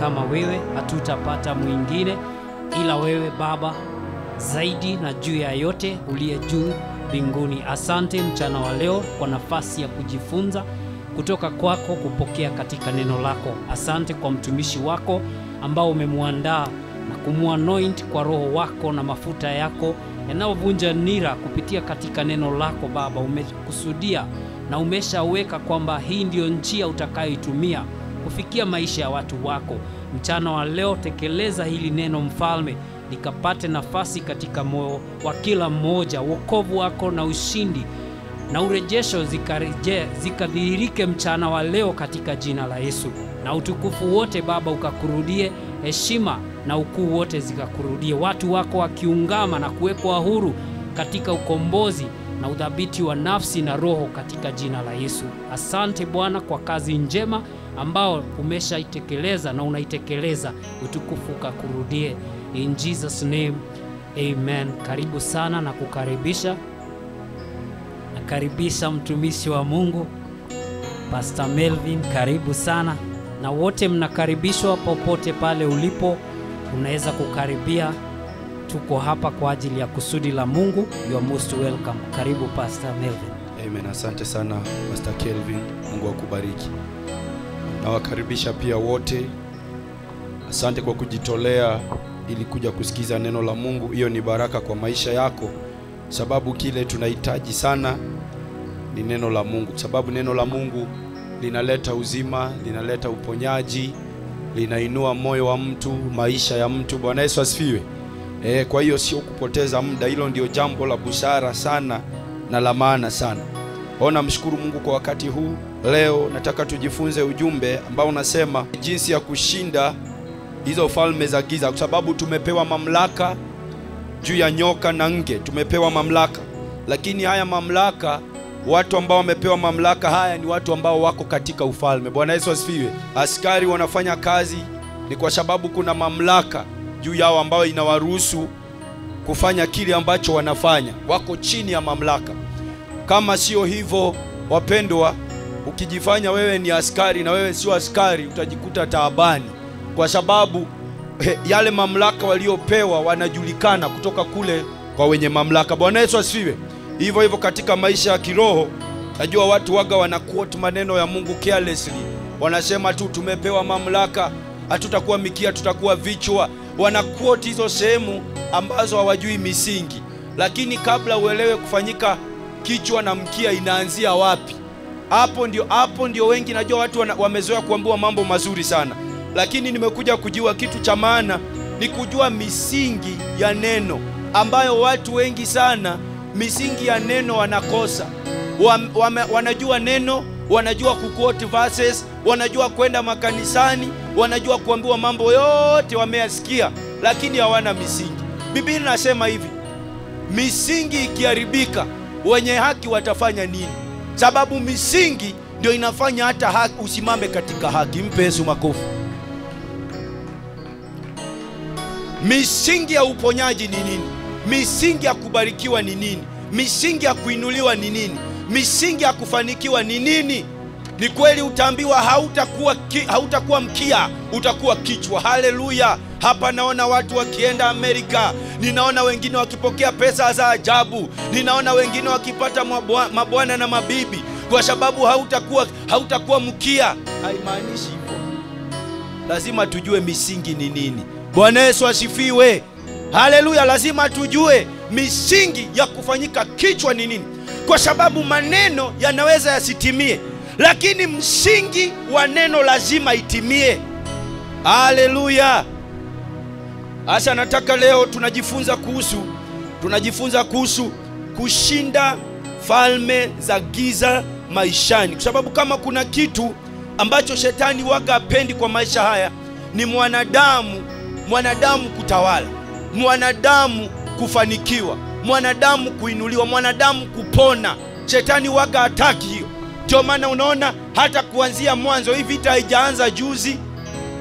kama wewe, hatutapata mwingine ila wewe Baba, zaidi na juu ya yote uliye juu mbinguni. Asante mchana wa leo kwa nafasi ya kujifunza kutoka kwako, kupokea katika neno lako. Asante kwa mtumishi wako ambao umemuandaa na kumuanoint kwa roho wako na mafuta yako yanayovunja nira kupitia katika neno lako. Baba, umekusudia na umeshaweka kwamba hii ndio njia utakayoitumia kufikia maisha ya watu wako. Mchana wa leo tekeleza hili neno Mfalme, likapate nafasi katika moyo wa kila mmoja. Wokovu wako na ushindi na urejesho zikadhihirike mchana wa leo katika jina la Yesu. Na utukufu wote Baba ukakurudie, heshima na ukuu wote zikakurudie. Watu wako wakiungama na kuwekwa huru katika ukombozi na udhabiti wa nafsi na roho katika jina la Yesu. Asante Bwana kwa kazi njema ambao umeshaitekeleza na unaitekeleza. Utukufu ukakurudie. In Jesus name, amen. Karibu sana na kukaribisha. Nakaribisha mtumishi wa Mungu Pastor Melvin, karibu sana. Na wote mnakaribishwa popote pale ulipo, unaweza kukaribia. Tuko hapa kwa ajili ya kusudi la Mungu. You are most welcome. Karibu Pastor Melvin. Amen. Asante sana Pastor Kelvin. Mungu akubariki. Nawakaribisha pia wote. Asante kwa kujitolea ili kuja kusikiza neno la Mungu. Hiyo ni baraka kwa maisha yako, sababu kile tunahitaji sana ni neno la Mungu, sababu neno la Mungu linaleta uzima, linaleta uponyaji, linainua moyo wa mtu, maisha ya mtu. Bwana Yesu asifiwe. Kwa hiyo sio kupoteza muda, hilo ndio jambo la busara sana na la maana sana. Namshukuru Mungu kwa wakati huu. Leo nataka tujifunze ujumbe ambao unasema jinsi ya kushinda hizo falme za giza, kwa sababu tumepewa mamlaka juu ya nyoka na nge. Tumepewa mamlaka, lakini haya mamlaka, watu ambao wamepewa mamlaka haya ni watu ambao wako katika ufalme. Bwana Yesu asifiwe. Askari wanafanya kazi ni kwa sababu kuna mamlaka juu yao ambao inawaruhusu kufanya kile ambacho wanafanya. Wako chini ya mamlaka. Kama sio hivyo, wapendwa, ukijifanya wewe ni askari na wewe sio askari, utajikuta taabani, kwa sababu yale mamlaka waliopewa wanajulikana kutoka kule kwa wenye mamlaka. Bwana Yesu asifiwe. Hivyo hivyo katika maisha ya kiroho, najua watu waga wanaquote maneno ya Mungu carelessly. Wanasema tu tumepewa mamlaka, hatutakuwa mikia, tutakuwa vichwa. Wanaquote hizo sehemu ambazo hawajui misingi. Lakini kabla uelewe kufanyika kichwa na mkia inaanzia wapi, hapo ndio wengi, najua watu wamezoea kuambiwa mambo mazuri sana. Lakini nimekuja kujua kitu cha maana, ni kujua misingi ya neno, ambayo watu wengi sana misingi ya neno wanakosa. Wanajua neno, wanajua kuquote verses, wanajua kwenda makanisani, wanajua kuambiwa mambo yote wameyasikia, lakini hawana misingi. Biblia inasema hivi, misingi ikiharibika, wenye haki watafanya nini? Sababu misingi ndio inafanya hata haki usimame katika haki. Mpe Yesu makofi. Misingi ya uponyaji ni nini? Misingi ya kubarikiwa ni nini? Misingi ya kuinuliwa ni nini? Misingi ya kufanikiwa ni nini? Ni kweli utaambiwa hautakuwa mkia, utakuwa kichwa. Haleluya. Hapa naona watu wakienda Amerika, ninaona wengine wakipokea pesa za ajabu, ninaona wengine wakipata mabwana na mabibi, kwa sababu hautakuwa mkia. Haimaanishi hivyo. Lazima tujue misingi ni nini. Bwana Yesu asifiwe. Haleluya. Lazima tujue misingi ya kufanyika kichwa ni nini, kwa sababu maneno yanaweza yasitimie, lakini msingi wa neno lazima itimie. Haleluya. Asa nataka leo tunajifunza kuhusu kushinda falme za giza maishani, kwa sababu kama kuna kitu ambacho shetani waga apendi kwa maisha haya ni mwanadamu kutawala, mwanadamu kufanikiwa, mwanadamu kuinuliwa, mwanadamu kupona. Shetani waga hataki hiyo. Ndio maana unaona hata kuanzia mwanzo, hii vita haijaanza juzi.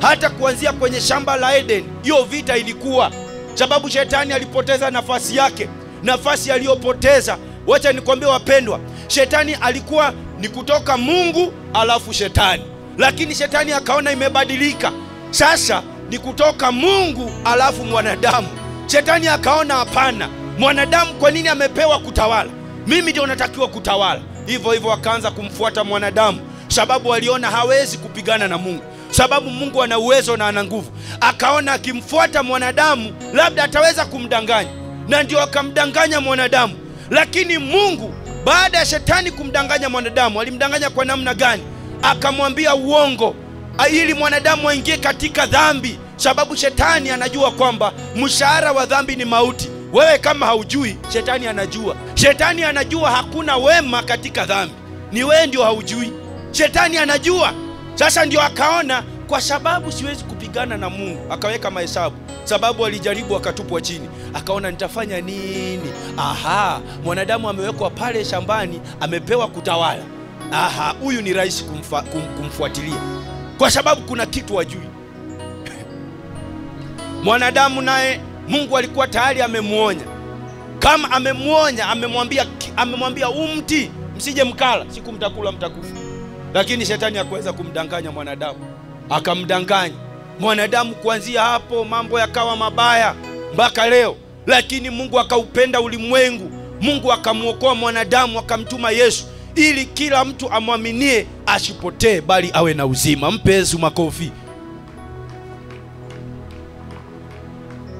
Hata kuanzia kwenye shamba la Eden, hiyo vita ilikuwa, sababu shetani alipoteza nafasi yake. Nafasi aliyopoteza, wacha nikwambie wapendwa, shetani alikuwa ni kutoka Mungu alafu shetani, lakini shetani akaona imebadilika. Sasa ni kutoka Mungu alafu mwanadamu. Shetani akaona hapana, mwanadamu kwa nini amepewa kutawala? Mimi ndio natakiwa kutawala. Hivyo hivyo akaanza kumfuata mwanadamu, sababu aliona hawezi kupigana na Mungu, sababu Mungu ana uwezo na ana nguvu. Akaona akimfuata mwanadamu labda ataweza kumdanganya, na ndio akamdanganya mwanadamu. Lakini Mungu, baada ya shetani kumdanganya mwanadamu, alimdanganya kwa namna gani? Akamwambia uongo ili mwanadamu aingie katika dhambi, sababu shetani anajua kwamba mshahara wa dhambi ni mauti. Wewe kama haujui, shetani anajua. Shetani anajua hakuna wema katika dhambi, ni wewe ndio haujui. Shetani anajua. Sasa ndio akaona kwa sababu siwezi kupigana na Mungu, akaweka mahesabu. Sababu alijaribu akatupwa chini, akaona nitafanya nini? Aha, mwanadamu amewekwa pale shambani, amepewa kutawala. Aha, huyu ni rahisi kumfuatilia, kwa sababu kuna kitu hajui. Mwanadamu naye Mungu alikuwa tayari amemuonya. Kama amemuonya, amemwambia mti msije mkala, siku mtakula mtakufa. Lakini shetani hakuweza kumdanganya mwanadamu, akamdanganya mwanadamu. Kuanzia hapo mambo yakawa mabaya mpaka leo. Lakini Mungu akaupenda ulimwengu, Mungu akamuokoa mwanadamu, akamtuma Yesu ili kila mtu amwaminie asipotee bali awe na uzima. Mpe Yesu makofi.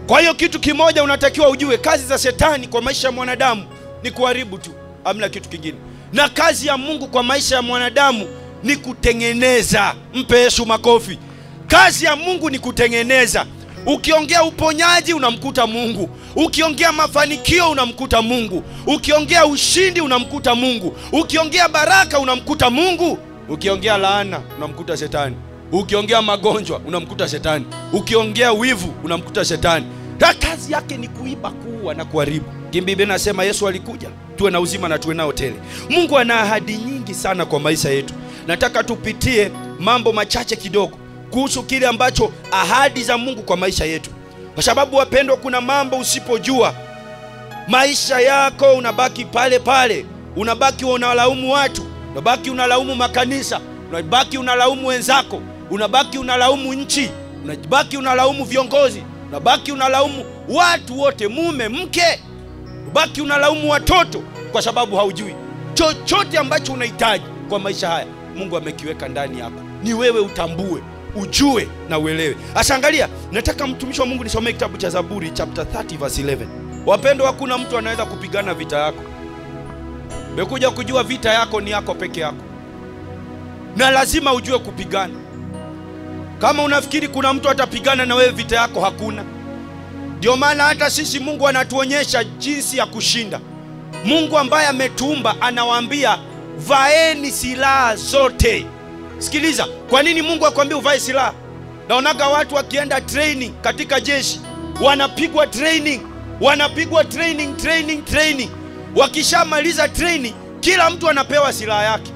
Kwa hiyo kitu kimoja unatakiwa ujue, kazi za shetani kwa maisha ya mwanadamu ni kuharibu tu, hamna kitu kingine. Na kazi ya Mungu kwa maisha ya mwanadamu ni kutengeneza. Mpe Yesu makofi. Kazi ya Mungu ni kutengeneza. Ukiongea uponyaji unamkuta Mungu, ukiongea mafanikio unamkuta Mungu, ukiongea ushindi unamkuta Mungu, ukiongea baraka unamkuta Mungu, ukiongea laana unamkuta shetani, ukiongea magonjwa unamkuta shetani, ukiongea wivu unamkuta shetani. Na kazi yake ni kuiba, kuua na kuharibu. Biblia inasema Yesu alikuja tuwe na uzima na tuwe nao tele. Mungu ana ahadi nyingi sana kwa maisha yetu. Nataka tupitie mambo machache kidogo kuhusu kile ambacho ahadi za Mungu kwa maisha yetu. Kwa sababu wapendwa, kuna mambo usipojua, maisha yako unabaki pale pale. Unabaki unalaumu watu, unabaki unalaumu makanisa, unabaki unalaumu wenzako, unabaki unalaumu nchi, unabaki unalaumu viongozi, unabaki unalaumu watu wote, mume, mke, unabaki unalaumu watoto, kwa sababu haujui. Chochote ambacho unahitaji kwa maisha haya Mungu amekiweka ndani yako. Ni wewe utambue, ujue na uelewe. Ashangalia, nataka mtumishi wa Mungu nisomee kitabu cha Zaburi chapter 30 verse 11. Wapendwa, hakuna mtu anaweza kupigana vita yako. Umekuja kujua vita yako ni yako peke yako, na lazima ujue kupigana. Kama unafikiri kuna mtu atapigana na wewe vita yako, hakuna. Ndio maana hata sisi Mungu anatuonyesha jinsi ya kushinda. Mungu ambaye ametuumba anawaambia vaeni silaha zote. Sikiliza, kwa nini Mungu akwambia uvae silaha? Naonaga watu wakienda training katika jeshi, wanapigwa training. Wakishamaliza training, kila mtu anapewa silaha yake.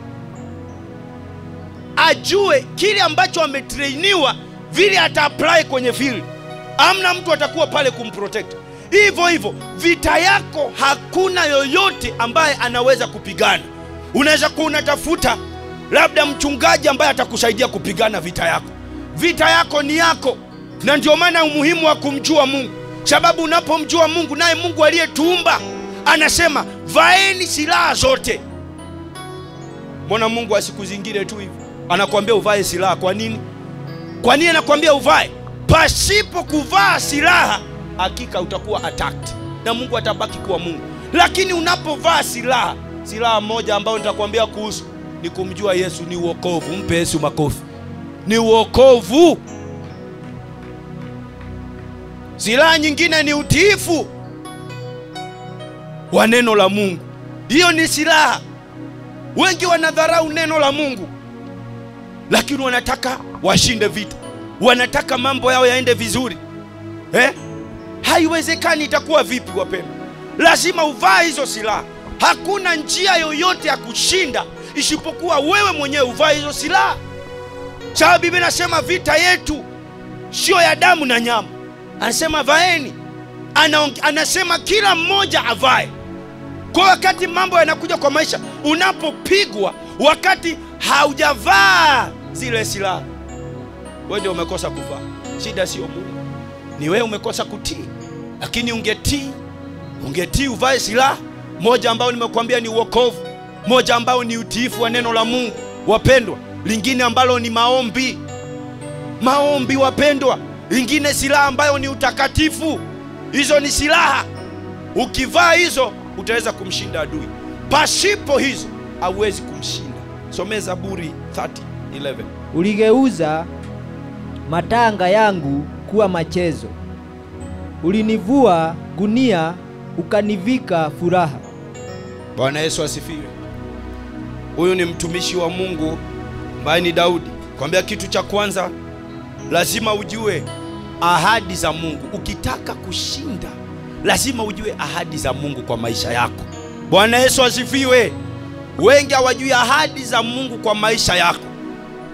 Ajue kile ambacho ametrainiwa vile ata apply kwenye field. Amna mtu atakuwa pale kumprotect. Hivyo hivyo vita yako hakuna yoyote ambaye anaweza kupigana. Unaweza kuwa unatafuta labda mchungaji ambaye atakusaidia kupigana vita yako. Vita yako ni yako. Na ndio maana umuhimu wa kumjua Mungu. Sababu unapomjua Mungu, naye Mungu aliyetuumba anasema vaeni silaha zote. Mbona Mungu asiku zingine tu hivi anakuambia uvae silaha? Kwa nini? Kwa nini anakuambia uvae? Pasipo kuvaa silaha, hakika utakuwa attacked na Mungu atabaki kuwa Mungu. Lakini unapovaa silaha moja ambayo nitakwambia kuhusu ni kumjua Yesu, ni wokovu. Mpe Yesu makofi. Ni wokovu. Silaha nyingine ni utiifu wa neno la Mungu. Hiyo ni silaha. Wengi wanadharau neno la Mungu, lakini wanataka washinde vita, wanataka mambo yao yaende vizuri. Haiwezekani. Itakuwa vipi wapendwa? Lazima uvae hizo silaha. Hakuna njia yoyote ya kushinda isipokuwa wewe mwenyewe uvae hizo silaha. Sababu Biblia inasema vita yetu sio ya damu na nyama. Anasema vaeni. Anasema kila mmoja avae. Kwa wakati mambo yanakuja kwa maisha, unapopigwa wakati haujavaa zile silaha, Wewe ndio umekosa kuvaa. Shida sio Mungu, ni wewe umekosa kutii. Lakini ungetii uvae silaha moja ambayo nimekuambia ni wokovu, moja ambayo ni utiifu wa neno la Mungu wapendwa, lingine ambalo ni maombi wapendwa, lingine silaha ambayo ni utakatifu. Hizo ni silaha. Ukivaa hizo utaweza kumshinda adui. Pasipo hizo hauwezi kumshinda. Some Zaburi 30:11. Uligeuza matanga yangu kuwa machezo, ulinivua gunia ukanivika furaha. Bwana Yesu asifiwe. Huyu ni mtumishi wa Mungu ambaye ni Daudi. Kwambia kitu cha kwanza, lazima ujue ahadi za Mungu. Ukitaka kushinda, lazima ujue ahadi za Mungu kwa maisha yako. Bwana Yesu asifiwe. Wengi hawajui ahadi za Mungu kwa maisha yako.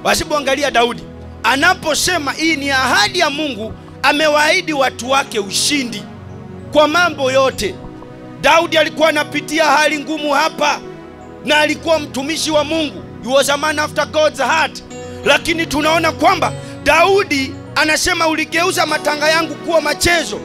Basi angalia Daudi anaposema hii ni ahadi ya Mungu, amewaahidi watu wake ushindi kwa mambo yote. Daudi alikuwa anapitia hali ngumu hapa, na alikuwa mtumishi wa Mungu. He was a man after God's heart. Lakini tunaona kwamba Daudi anasema uligeuza matanga yangu kuwa machezo.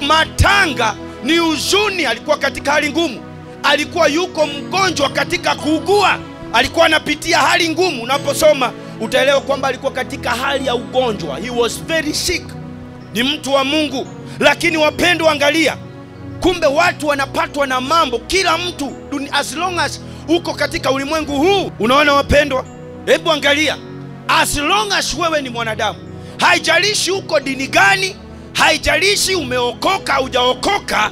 Matanga ni huzuni. Alikuwa katika hali ngumu, alikuwa yuko mgonjwa katika kuugua, alikuwa anapitia hali ngumu. Unaposoma utaelewa kwamba alikuwa katika hali ya ugonjwa. He was very sick. Ni mtu wa Mungu. Lakini wapendwa, angalia, kumbe watu wanapatwa na mambo. Kila mtu, as long as uko katika ulimwengu huu. Unaona wapendwa, hebu angalia, as long as wewe ni mwanadamu, haijalishi uko dini gani, haijalishi umeokoka au hujaokoka,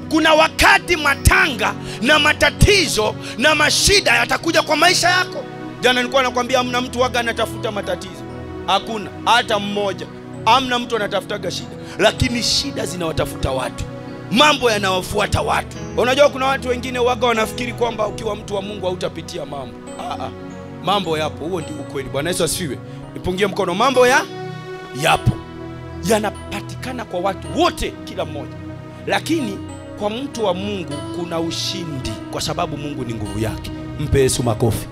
kuna wakati matanga na matatizo na mashida yatakuja kwa maisha yako. Jana nilikuwa nakwambia hamna mtu waga anatafuta matatizo. Hakuna hata mmoja. Hamna mtu anatafutaga shida, lakini shida zinawatafuta watu. Mambo yanawafuata watu. Unajua kuna watu wengine waga wanafikiri kwamba ukiwa mtu wa Mungu hautapitia mambo. Mambo yapo, huo ndio ukweli. Bwana Yesu asifiwe. Nipungie mkono. Mambo yapo. Yanapatikana kwa watu wote, kila mmoja. Lakini kwa mtu wa Mungu kuna ushindi, kwa sababu Mungu ni nguvu yake. Mpe Yesu makofi.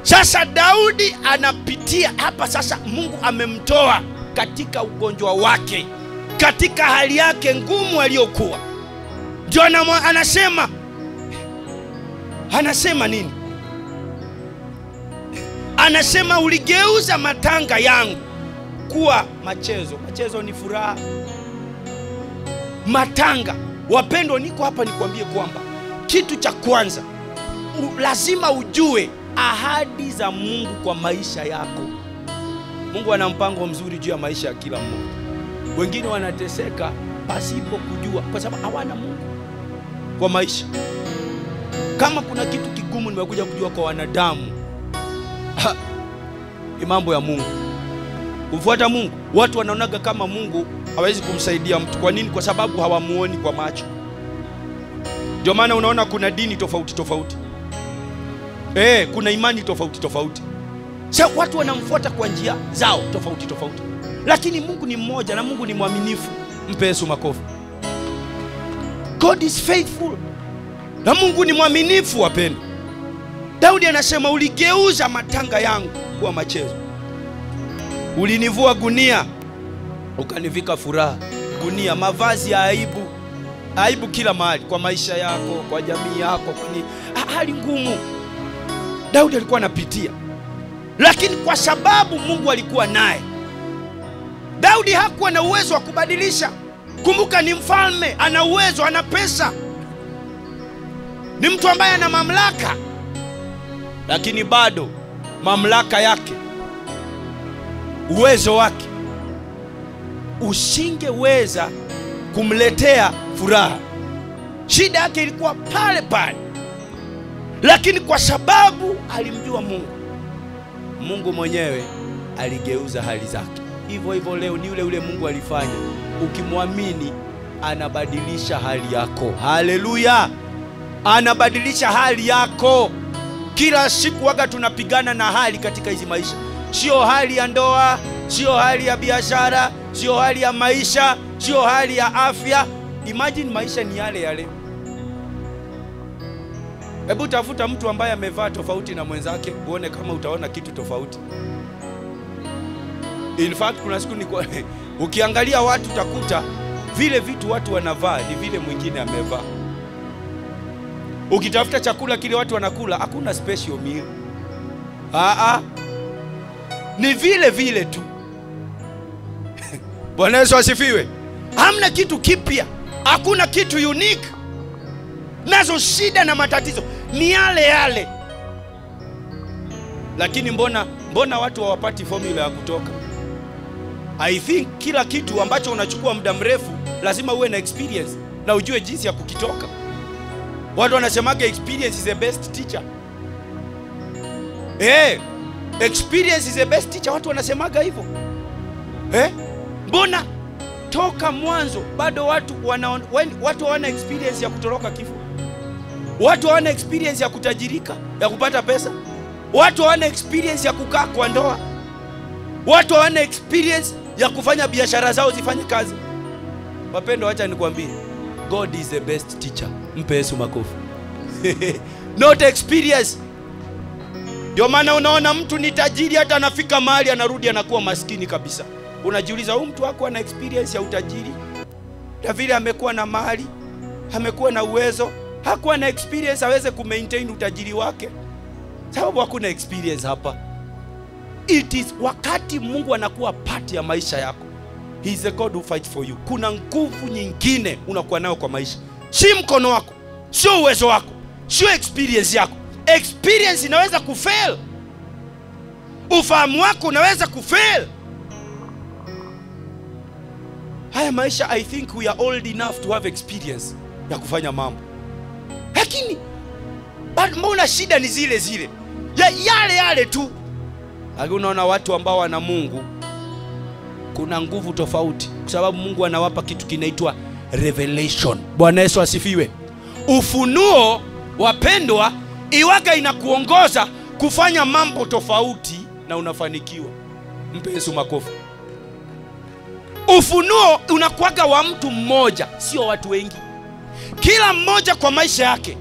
Sasa Daudi anapitia hapa. Sasa Mungu amemtoa katika ugonjwa wake, katika hali yake ngumu aliyokuwa. Ndio anasema nini? Anasema uligeuza matanga yangu kuwa machezo. Machezo ni furaha. Matanga, wapendwa, niko hapa nikwambie kwamba kitu cha kwanza lazima ujue ahadi za Mungu kwa maisha yako. Mungu ana mpango mzuri juu ya maisha ya kila mmoja. Wengine wanateseka pasipo kujua, kwa sababu hawana Mungu kwa maisha. Kama kuna kitu kigumu nimekuja kujua kwa wanadamu, ni mambo ya Mungu. Kufuata Mungu, watu wanaonaga kama Mungu hawezi kumsaidia mtu. Kwa nini? Kwa sababu hawamuoni kwa macho. Ndio maana unaona kuna dini tofauti. Kuna imani tofauti. Sasa watu wanamfuata kwa njia zao tofauti. Lakini Mungu ni mmoja na Mungu ni mwaminifu. Mpe Yesu makofi. God is faithful. Na Mungu ni mwaminifu wapendwa. Daudi anasema uligeuza matanga yangu kuwa machezo. Ulinivua gunia ukanivika furaha. Gunia, mavazi ya aibu. Aibu kila mahali, kwa maisha yako, kwa jamii yako, kwa hali ngumu Daudi alikuwa anapitia. Lakini kwa sababu Mungu alikuwa naye, Daudi hakuwa na uwezo wa kubadilisha. Kumbuka ni mfalme, ana uwezo, ana pesa, ni mtu ambaye ana mamlaka. Lakini bado mamlaka yake, uwezo wake usingeweza kumletea furaha. Shida yake ilikuwa pale pale. Lakini kwa sababu alimjua Mungu, Mungu mwenyewe aligeuza hali zake. Hivyo leo ni ule Mungu alifanya. Ukimwamini anabadilisha hali yako. Haleluya! Anabadilisha hali yako. Kila siku waga tunapigana na hali katika hizi maisha. Sio hali ya ndoa, sio hali ya biashara, sio hali ya maisha, sio hali ya afya. Imagine maisha ni yale. Hebu tafuta mtu ambaye amevaa tofauti na mwenzake, uone kama utaona kitu tofauti. In fact kuna siku ukiangalia watu utakuta vile vitu watu wanavaa ni vile mwingine amevaa. Ukitafuta chakula kile watu wanakula, hakuna special meal. Ni vile vile tu. Bwana Yesu asifiwe. Hamna kitu kipya, hakuna kitu unique. Nazo shida na matatizo ni yale yale. Lakini mbona watu hawapati formula ya kutoka? I think kila kitu ambacho unachukua muda mrefu lazima uwe na experience na ujue jinsi ya kukitoka. Watu wanasemaga experience is the best teacher. Experience is the best teacher, watu wanasemaga hivyo. Mbona toka mwanzo bado watu wana experience ya kutoroka kifo? Watu wana experience ya kutajirika, ya kupata pesa. Watu wana experience ya kukaa kwa ndoa. Watu wana experience ya kufanya biashara zao zifanye kazi. Wapendwa, acha nikwambie, God is the best teacher. Mpe Yesu makofi. Not experience. Ndio maana unaona mtu ni tajiri hata anafika mahali anarudi anakuwa maskini kabisa. Unajiuliza, huyu mtu wako ana experience ya utajiri? Na vile amekuwa na mali, amekuwa na uwezo, hakuwa na experience aweze kumaintain utajiri wake. Sababu hakuna experience hapa. It is wakati Mungu anakuwa part ya maisha yako. He is the God who fights for you. Kuna nguvu nyingine unakuwa nayo kwa maisha. Si mkono wako, sio uwezo wako, sio experience yako. Experience inaweza kufail. Ufahamu wako unaweza kufail. Haya maisha, I think we are old enough to have experience ya kufanya mambo. Lakini mbona shida ni zile zile? Yale tu. Lakini unaona watu ambao wana Mungu, kuna nguvu tofauti, kwa sababu Mungu anawapa kitu kinaitwa revelation. Bwana Yesu asifiwe. Ufunuo, wapendwa, iwaga inakuongoza kufanya mambo tofauti na unafanikiwa. Mpe Yesu makofi. Ufunuo unakuwaga wa mtu mmoja, sio watu wengi. Kila mmoja kwa maisha yake.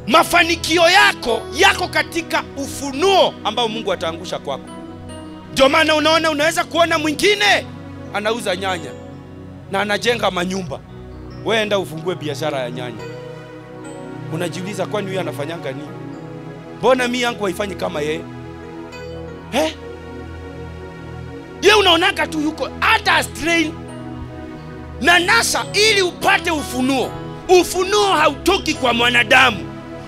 Mafanikio yako katika ufunuo ambao Mungu ataangusha kwako. Ndio maana unaona, unaweza kuona mwingine anauza nyanya na anajenga manyumba. Wewe enda ufungue biashara ya nyanya. Unajiuliza, kwani huyu anafanyanga nini? Mbona mimi yangu haifanyi kama yeye? Yeye unaonaka tu yuko hata strain na nasa ili upate ufunuo. Ufunuo hautoki kwa mwanadamu,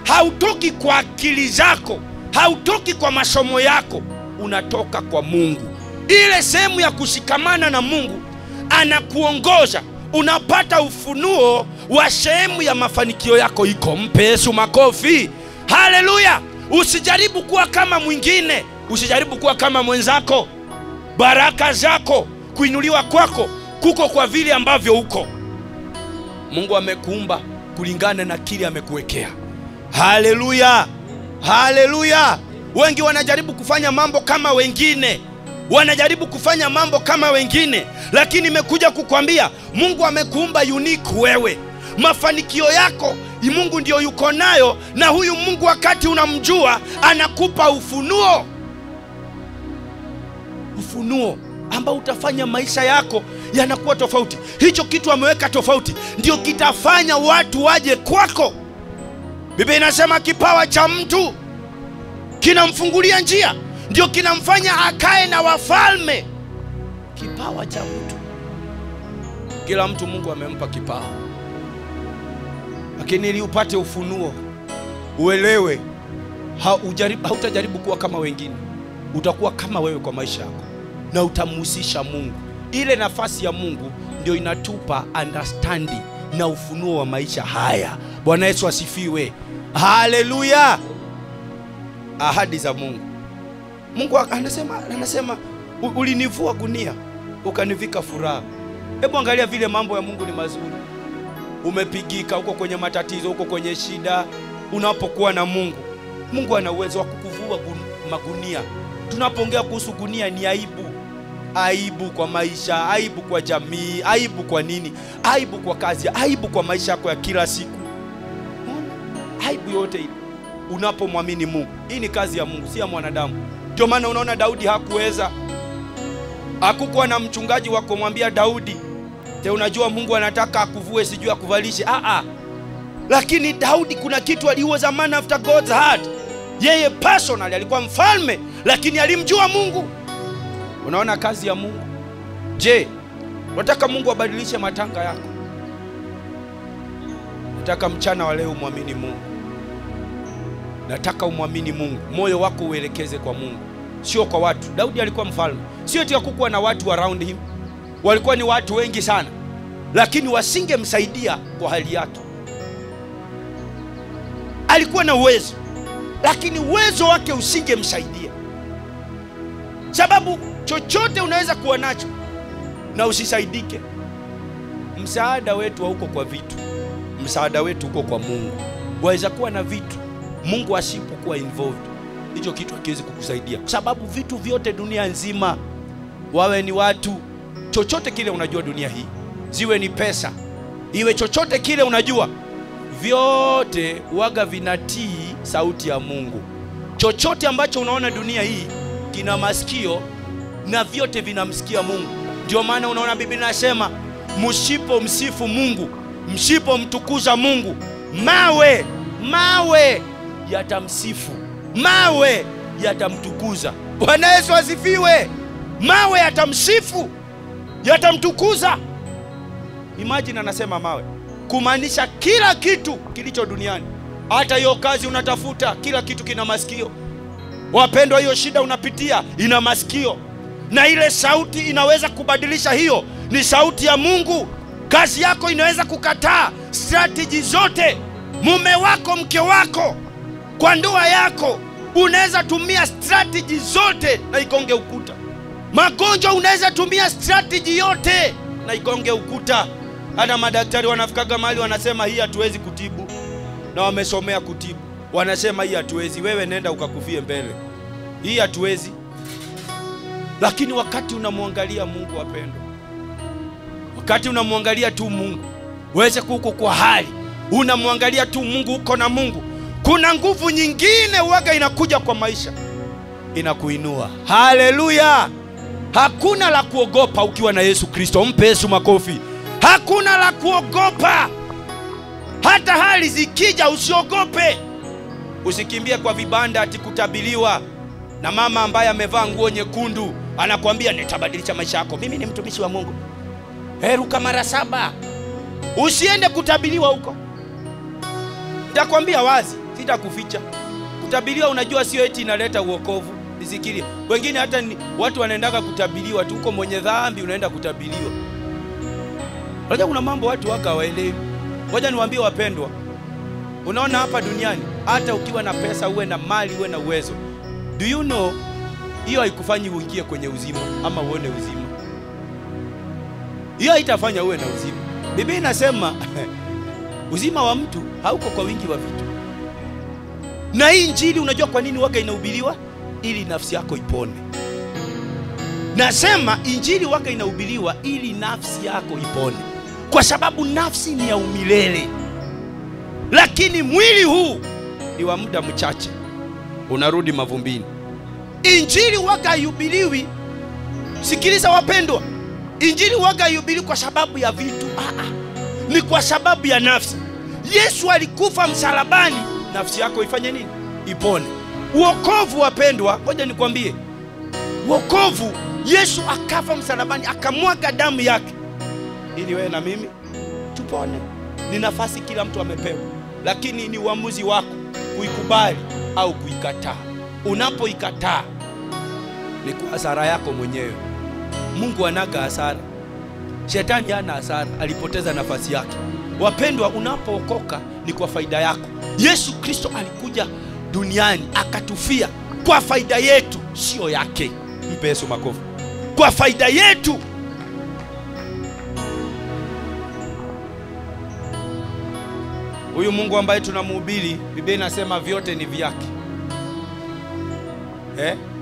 hautoki kwa akili zako, hautoki kwa masomo yako, unatoka kwa Mungu. Ile sehemu ya kushikamana na Mungu anakuongoza, unapata ufunuo wa sehemu ya mafanikio yako iko. Mpe Yesu makofi. Haleluya. Usijaribu kuwa kama mwingine, usijaribu kuwa kama mwenzako. Baraka zako, kuinuliwa kwako kuko kwa vile ambavyo uko. Mungu amekuumba kulingana na kile amekuwekea. Haleluya. Haleluya. Wengi wanajaribu kufanya mambo kama wengine. Lakini nimekuja kukwambia, Mungu amekuumba unique wewe. Mafanikio yako Mungu ndio yuko nayo, na huyu Mungu wakati unamjua anakupa ufunuo. Ufunuo ambao utafanya maisha yako yanakuwa tofauti. Hicho kitu ameweka tofauti ndio kitafanya watu waje kwako. Biblia inasema kipawa cha mtu kinamfungulia njia, ndio kinamfanya akae na wafalme. Kipawa cha mtu. Kila mtu Mungu amempa kipawa. Lakini ili upate ufunuo, uelewe, hautajaribu kuwa kama wengine. Utakuwa kama wewe kwa maisha yako na utamhusisha Mungu. Ile nafasi ya Mungu ndio inatupa understanding na ufunuo wa maisha haya. Bwana Yesu asifiwe. Haleluya. Ahadi za Mungu. Mungu anasema ulinivua gunia ukanivika furaha. Hebu angalia vile mambo ya Mungu ni mazuri. Umepigika huko kwenye matatizo, huko kwenye shida, unapokuwa na Mungu, Mungu ana uwezo wa kukuvua magunia. Tunapoongea kuhusu gunia ni aibu. Aibu kwa maisha, aibu kwa jamii, aibu kwa nini? Aibu kwa kazi, aibu kwa maisha yako ya kila siku. Aibu yote hii unapomwamini Mungu. Hii ni kazi ya Mungu, si ya mwanadamu. Ndio maana unaona Daudi hakuweza. Hakukuwa na mchungaji wa kumwambia Daudi, "Te unajua Mungu anataka akuvue sijui akuvalishe." Lakini Daudi kuna kitu he was a man after God's heart. Yeye personally alikuwa mfalme, lakini alimjua Mungu. Unaona kazi ya Mungu? Je, unataka Mungu abadilishe matanga yako? Nataka mchana wa leo umwamini Mungu. Nataka umwamini Mungu. Moyo wako uelekeze kwa Mungu, sio kwa watu. Daudi alikuwa mfalme. Sio eti hakukuwa na watu around him. Walikuwa ni watu wengi sana, lakini wasingemsaidia kwa hali yake. Alikuwa na uwezo, lakini uwezo wake usingemsaidia. Sababu chochote unaweza kuwa nacho na usisaidike. Msaada wetu hauko kwa vitu. Msaada wetu uko kwa Mungu. Waweza kuwa na vitu, Mungu asipokuwa involved, hicho kitu hakiwezi kukusaidia. Kwa sababu vitu vyote dunia nzima, wawe ni watu, chochote kile unajua dunia hii, ziwe ni pesa, iwe chochote kile unajua, vyote waga vinatii sauti ya Mungu. Chochote ambacho unaona dunia hii kina masikio na vyote vinamsikia Mungu. Ndio maana unaona Biblia inasema, msipo msifu Mungu, msipo mtukuza Mungu, mawe yatamsifu, mawe yatamtukuza. Bwana Yesu asifiwe. Mawe yatamsifu, yatamtukuza. Imagine anasema mawe, kumaanisha kila kitu kilicho duniani. Hata hiyo kazi unatafuta, kila kitu kina masikio. Wapendwa, hiyo shida unapitia ina masikio, na ile sauti inaweza kubadilisha. Hiyo ni sauti ya Mungu. Kazi yako inaweza kukataa strategy zote. Mume wako, mke wako, kwa ndoa yako unaweza tumia strategy zote na ikonge ukuta. Magonjwa unaweza tumia strategy yote na ikonge ukuta. Hata madaktari wanafikaga mahali wanasema hii hatuwezi kutibu, na wamesomea kutibu. Wanasema hii hatuwezi, wewe nenda ukakufie mbele, hii hatuwezi. Lakini wakati unamwangalia Mungu, wapendwa, wakati unamwangalia tu Mungu, uweze kuko kwa hali, unamwangalia tu Mungu, uko na Mungu, kuna nguvu nyingine waga inakuja kwa maisha, inakuinua. Haleluya! Hakuna la kuogopa ukiwa na Yesu Kristo. Mpe Yesu makofi. Hakuna la kuogopa. Hata hali zikija usiogope. Usikimbie kwa vibanda ati kutabiliwa na mama ambaye amevaa nguo nyekundu, anakuambia nitabadilisha maisha yako, mimi ni mtumishi wa Mungu. Heruka mara 7. Usiende kutabiliwa huko. Nitakwambia wazi, sitakuficha. Kutabiliwa unajua sio eti inaleta uokovu. Nisikilie. Wengine hata watu wanaendaga kutabiliwa tu, uko mwenye dhambi unaenda kutabiliwa. Unajua kuna mambo watu waka hawaelewi. Ngoja niwaambie wapendwa, unaona hapa duniani, hata ukiwa na pesa, uwe na mali, uwe na uwezo, do you know hiyo haikufanyi uingie kwenye uzima ama uone uzima. Hiyo haitafanya uwe na uzima. Biblia inasema uzima wa mtu hauko kwa wingi wa vitu. Na hii injili unajua kwa nini waga inahubiriwa? Ili nafsi yako ipone. Nasema injili waga inahubiriwa ili nafsi yako ipone, kwa sababu nafsi ni ya umilele, lakini mwili huu ni wa muda mchache, unarudi mavumbini. Injili waga haihubiriwi, sikiliza wapendwa, injili waga haihubiriwi kwa sababu ya vitu. Ni kwa sababu ya nafsi. Yesu alikufa msalabani, nafsi yako ifanye nini? Ipone. Wokovu wapendwa, ngoja nikwambie, wokovu, Yesu akafa msalabani, akamwaga damu yake ili wewe na mimi tupone. Ni nafasi kila mtu amepewa, lakini ni uamuzi wako kuikubali au kuikataa. Unapoikataa ni kwa hasara yako mwenyewe. Mungu anaga hasara, shetani hana hasara, alipoteza nafasi yake. Wapendwa, unapookoka ni kwa faida yako. Yesu Kristo alikuja duniani akatufia kwa faida yetu, sio yake. Mpe Yesu makofi. Kwa faida yetu. Huyu Mungu ambaye tunamhubiri, Biblia inasema vyote ni vyake.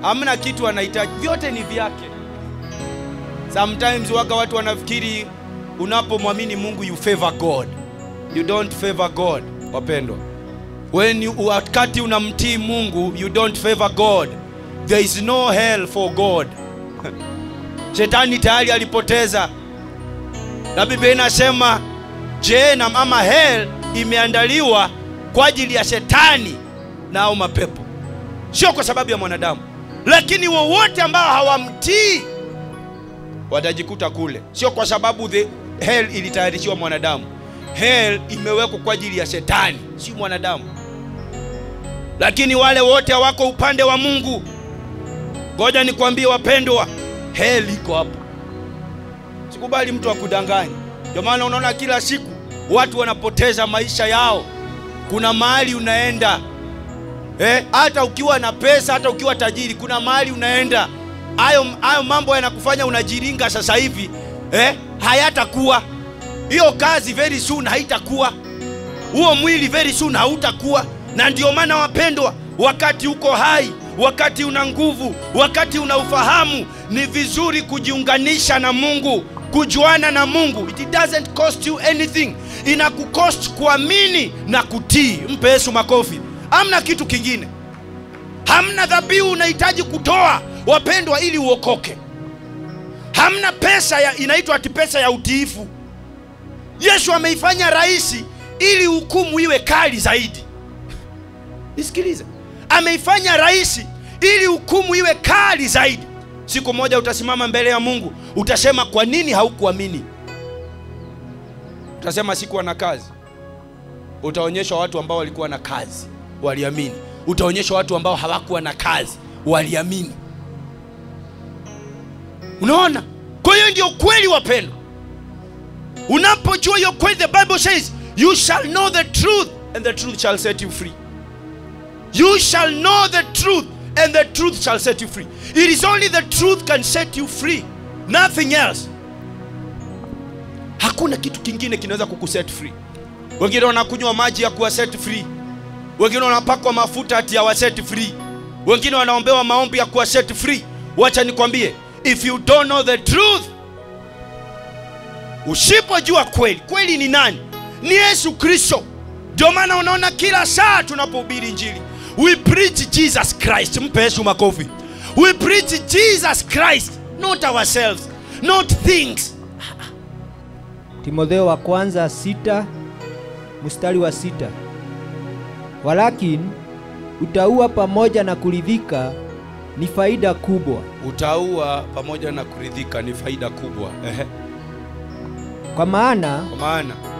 Hamna kitu anahitaji, vyote ni vyake. Sometimes waga watu wanafikiri unapomwamini Mungu you favor God. You don't favor God, wapendwa. Wakati unamtii Mungu, you don't favor God. There is no hell for God. Shetani tayari alipoteza. Na Biblia inasema Jehanamu ama hell imeandaliwa kwa ajili ya shetani na au mapepo, sio kwa sababu ya mwanadamu. Lakini wowote ambao hawamtii watajikuta kule, sio kwa sababu hell ilitayarishiwa mwanadamu. Hell imewekwa kwa ajili ya shetani, si mwanadamu. Lakini wale wote wako upande wa Mungu, ngoja nikwambie wapendwa, hell iko hapo. Sikubali mtu akudanganye. Ndio maana unaona kila siku watu wanapoteza maisha yao. Kuna mahali unaenda, hata ukiwa na pesa, hata ukiwa tajiri, kuna mahali unaenda. Hayo mambo yanakufanya unajiringa sasa hivi, hayatakuwa. Hiyo kazi very soon haitakuwa. Huo mwili very soon hautakuwa. Na ndio maana wapendwa, wakati uko hai, wakati una nguvu, wakati una ufahamu, ni vizuri kujiunganisha na Mungu, kujuana na Mungu. It doesn't cost you anything. Inakukost kuamini na kutii. Mpe Yesu makofi. Hamna kitu kingine. Hamna dhabihu unahitaji kutoa wapendwa ili uokoke. Hamna pesa inaitwa ati pesa ya utiifu. Yesu ameifanya rahisi ili hukumu iwe kali zaidi. Nisikilize. Ameifanya rahisi ili hukumu iwe kali zaidi. Siku moja utasimama mbele ya Mungu, utasema kwa nini haukuamini? Utasema sikuwa na kazi. Utaonyesha watu ambao walikuwa na kazi, waliamini. Utaonyesha watu ambao hawakuwa na kazi, waliamini. Unaona? Kwa hiyo ndio kweli wapendwa. Unapojua hiyo kweli, the Bible says, you shall know the truth and the truth shall set you free. You shall know the truth and the truth shall set you free. It is only the truth can set you free. Nothing else. Hakuna kitu kingine kinaweza kukuset free. Wengine wanakunywa maji ya kuwa set free. Wengine wanapakwa mafuta ati ya set free. Wengine wanaombewa maombi ya kuwa set free. Wacha nikwambie, if you don't know the truth, usipojua kweli, kweli ni nani? Ni Yesu Kristo. Ndio maana unaona kila saa tunapohubiri Injili, we preach Jesus Christ. Mpe Yesu makofi. We preach Jesus Christ, not ourselves, not things. Timotheo wa kwanza 6 mstari wa 6. Walakini utaua pamoja na kuridhika ni faida kubwa. Utaua pamoja na kuridhika ni faida kubwa. Kwa maana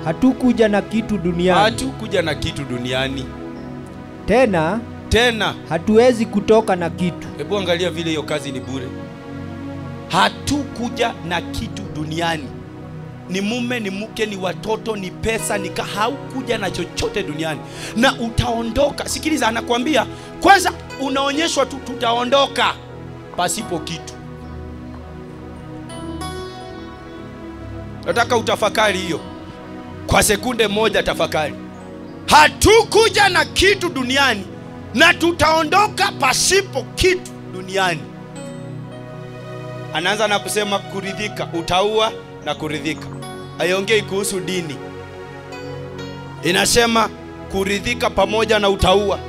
hatukuja na kitu duniani. Hatukuja na kitu duniani. Tena hatuwezi kutoka na kitu. Hebu angalia vile hiyo kazi ni bure. Hatukuja na kitu duniani. Ni mume, ni mke, ni watoto, ni pesa, ni haukuja na chochote duniani. Na utaondoka. Sikiliza, anakuambia kwanza unaonyeshwa tu tutaondoka pasipo kitu. Nataka utafakari hiyo. Kwa sekunde moja tafakari. Hatukuja na kitu duniani na tutaondoka pasipo kitu duniani. Anaanza na kusema kuridhika, utaua na kuridhika. Haiongei kuhusu dini. Inasema kuridhika pamoja na utaua.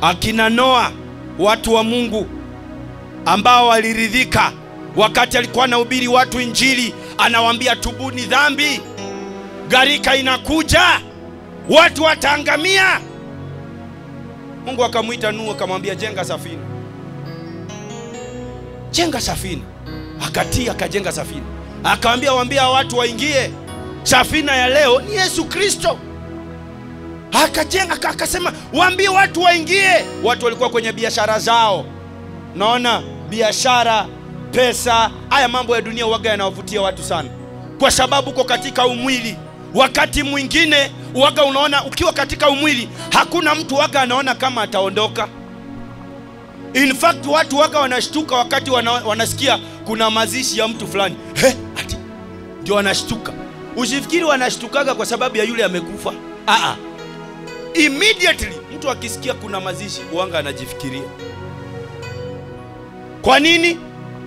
Akina Noa, watu wa Mungu ambao waliridhika wakati alikuwa anahubiri watu Injili, anawaambia tubuni dhambi, gharika inakuja, watu wataangamia. Mungu akamuita Nuhu akamwambia jenga safina. Jenga safina. Akatii, akajenga safina. Akamwambia waambia watu waingie. Safina ya leo ni Yesu Kristo. Akajenga, akasema waambie watu waingie. Watu walikuwa kwenye biashara zao. Naona biashara, pesa, haya mambo ya dunia waga yanawavutia watu sana. Kwa sababu uko katika umwili. Wakati mwingine waga unaona ukiwa katika umwili hakuna mtu waga anaona kama ataondoka. In fact watu waga wanashtuka wakati wanasikia kuna mazishi ya mtu fulani. Ati ndio wanashtuka. Usifikiri wanashtukaga kwa sababu ya yule amekufa. Immediately mtu akisikia kuna mazishi uanga anajifikiria. Kwa nini?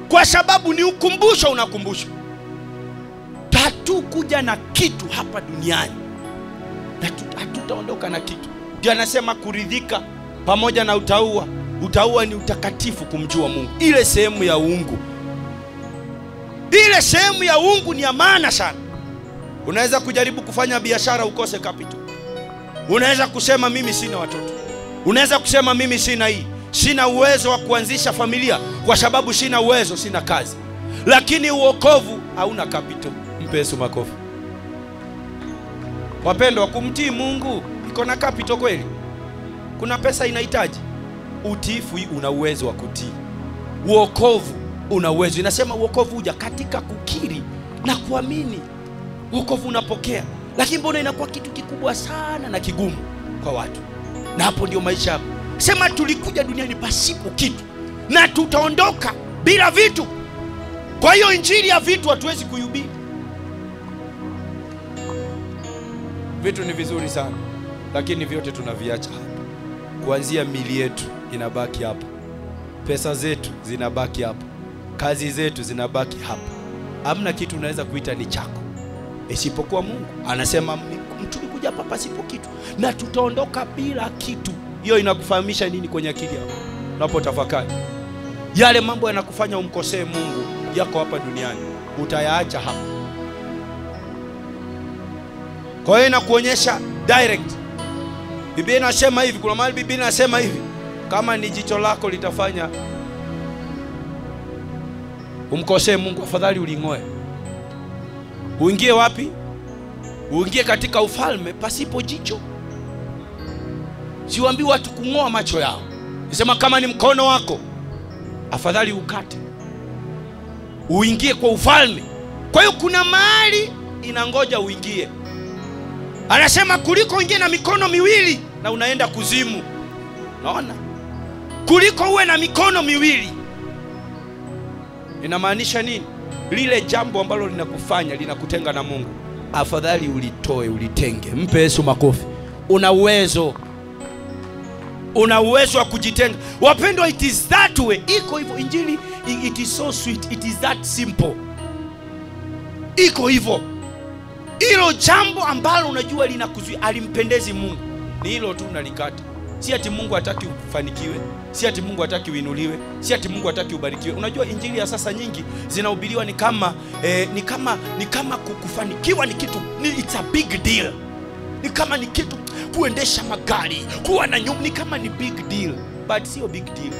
Kwa sababu ni ukumbusho unakumbusho. Hatukuja na kitu hapa duniani na hatutaondoka na kitu. Ndio anasema kuridhika pamoja na utaua. Utaua ni utakatifu, kumjua Mungu. Ile sehemu ya uungu. Ile sehemu ya uungu ni ya maana sana. Unaweza kujaribu kufanya biashara ukose capital. Unaweza kusema mimi sina watoto. Unaweza kusema mimi sina uwezo wa kuanzisha familia kwa sababu sina uwezo, sina kazi. Lakini uokovu hauna capital. Mpe Yesu makofi. Wapendwa, kumtii Mungu iko na capital kweli? Kuna pesa inahitaji. Utiifu una uwezo wa kutii. Uokovu una uwezo. Inasema uokovu huja katika kukiri na kuamini. Uokovu unapokea. Lakini mbona inakuwa kitu kikubwa sana na kigumu kwa watu? Na hapo ndio maisha hapo. Sema tulikuja duniani pasipo kitu na tutaondoka bila vitu. Kwa hiyo injili ya vitu hatuwezi kuihubiri. Vitu ni vizuri sana, lakini vyote tunaviacha hapa. Kuanzia mili yetu inabaki hapa. Pesa zetu zinabaki hapa. Kazi zetu zinabaki hapa. Hamna kitu unaweza kuita ni chako isipokuwa Mungu. Anasema tulikuja hapa pasipo kitu na tutaondoka bila kitu. Hiyo inakufahamisha nini kwenye akili yako? Unapotafakari yale mambo yanakufanya umkosee Mungu yako hapa duniani, utayaacha hapa. Kwa hiyo inakuonyesha direct. Biblia inasema hivi, kuna mahali Biblia inasema hivi, kama ni jicho lako litafanya umkosee Mungu, afadhali uling'oe. Uingie wapi? Uingie katika ufalme pasipo jicho. Siwaambii watu kung'oa macho yao. Nisema kama ni mkono wako, afadhali ukate. Uingie kwa ufalme. Kwa hiyo kuna mahali inangoja uingie. Anasema kuliko uingie na mikono miwili na unaenda kuzimu. Naona? Kuliko uwe na mikono miwili. Inamaanisha nini? Lile jambo ambalo linakufanya linakutenga na Mungu, afadhali ulitoe, ulitenge. Mpe Yesu makofi. Una uwezo. Una uwezo wa kujitenga. Wapendwa, it is that way. Iko hivyo injili, it is so sweet, it is that simple. Iko hivyo. Hilo jambo ambalo unajua linakuzuia, alimpendezi Mungu, ni hilo tu unalikata. Si ati Mungu hataki ufanikiwe, si ati Mungu hataki uinuliwe, si ati Mungu hataki ubarikiwe. Unajua injili ya sasa nyingi zinahubiriwa ni kama kufanikiwa ni kitu, it's a big deal. Ni kama ni kitu, kuendesha magari, kuwa na nyumba, ni kama ni big deal. But sio big deal.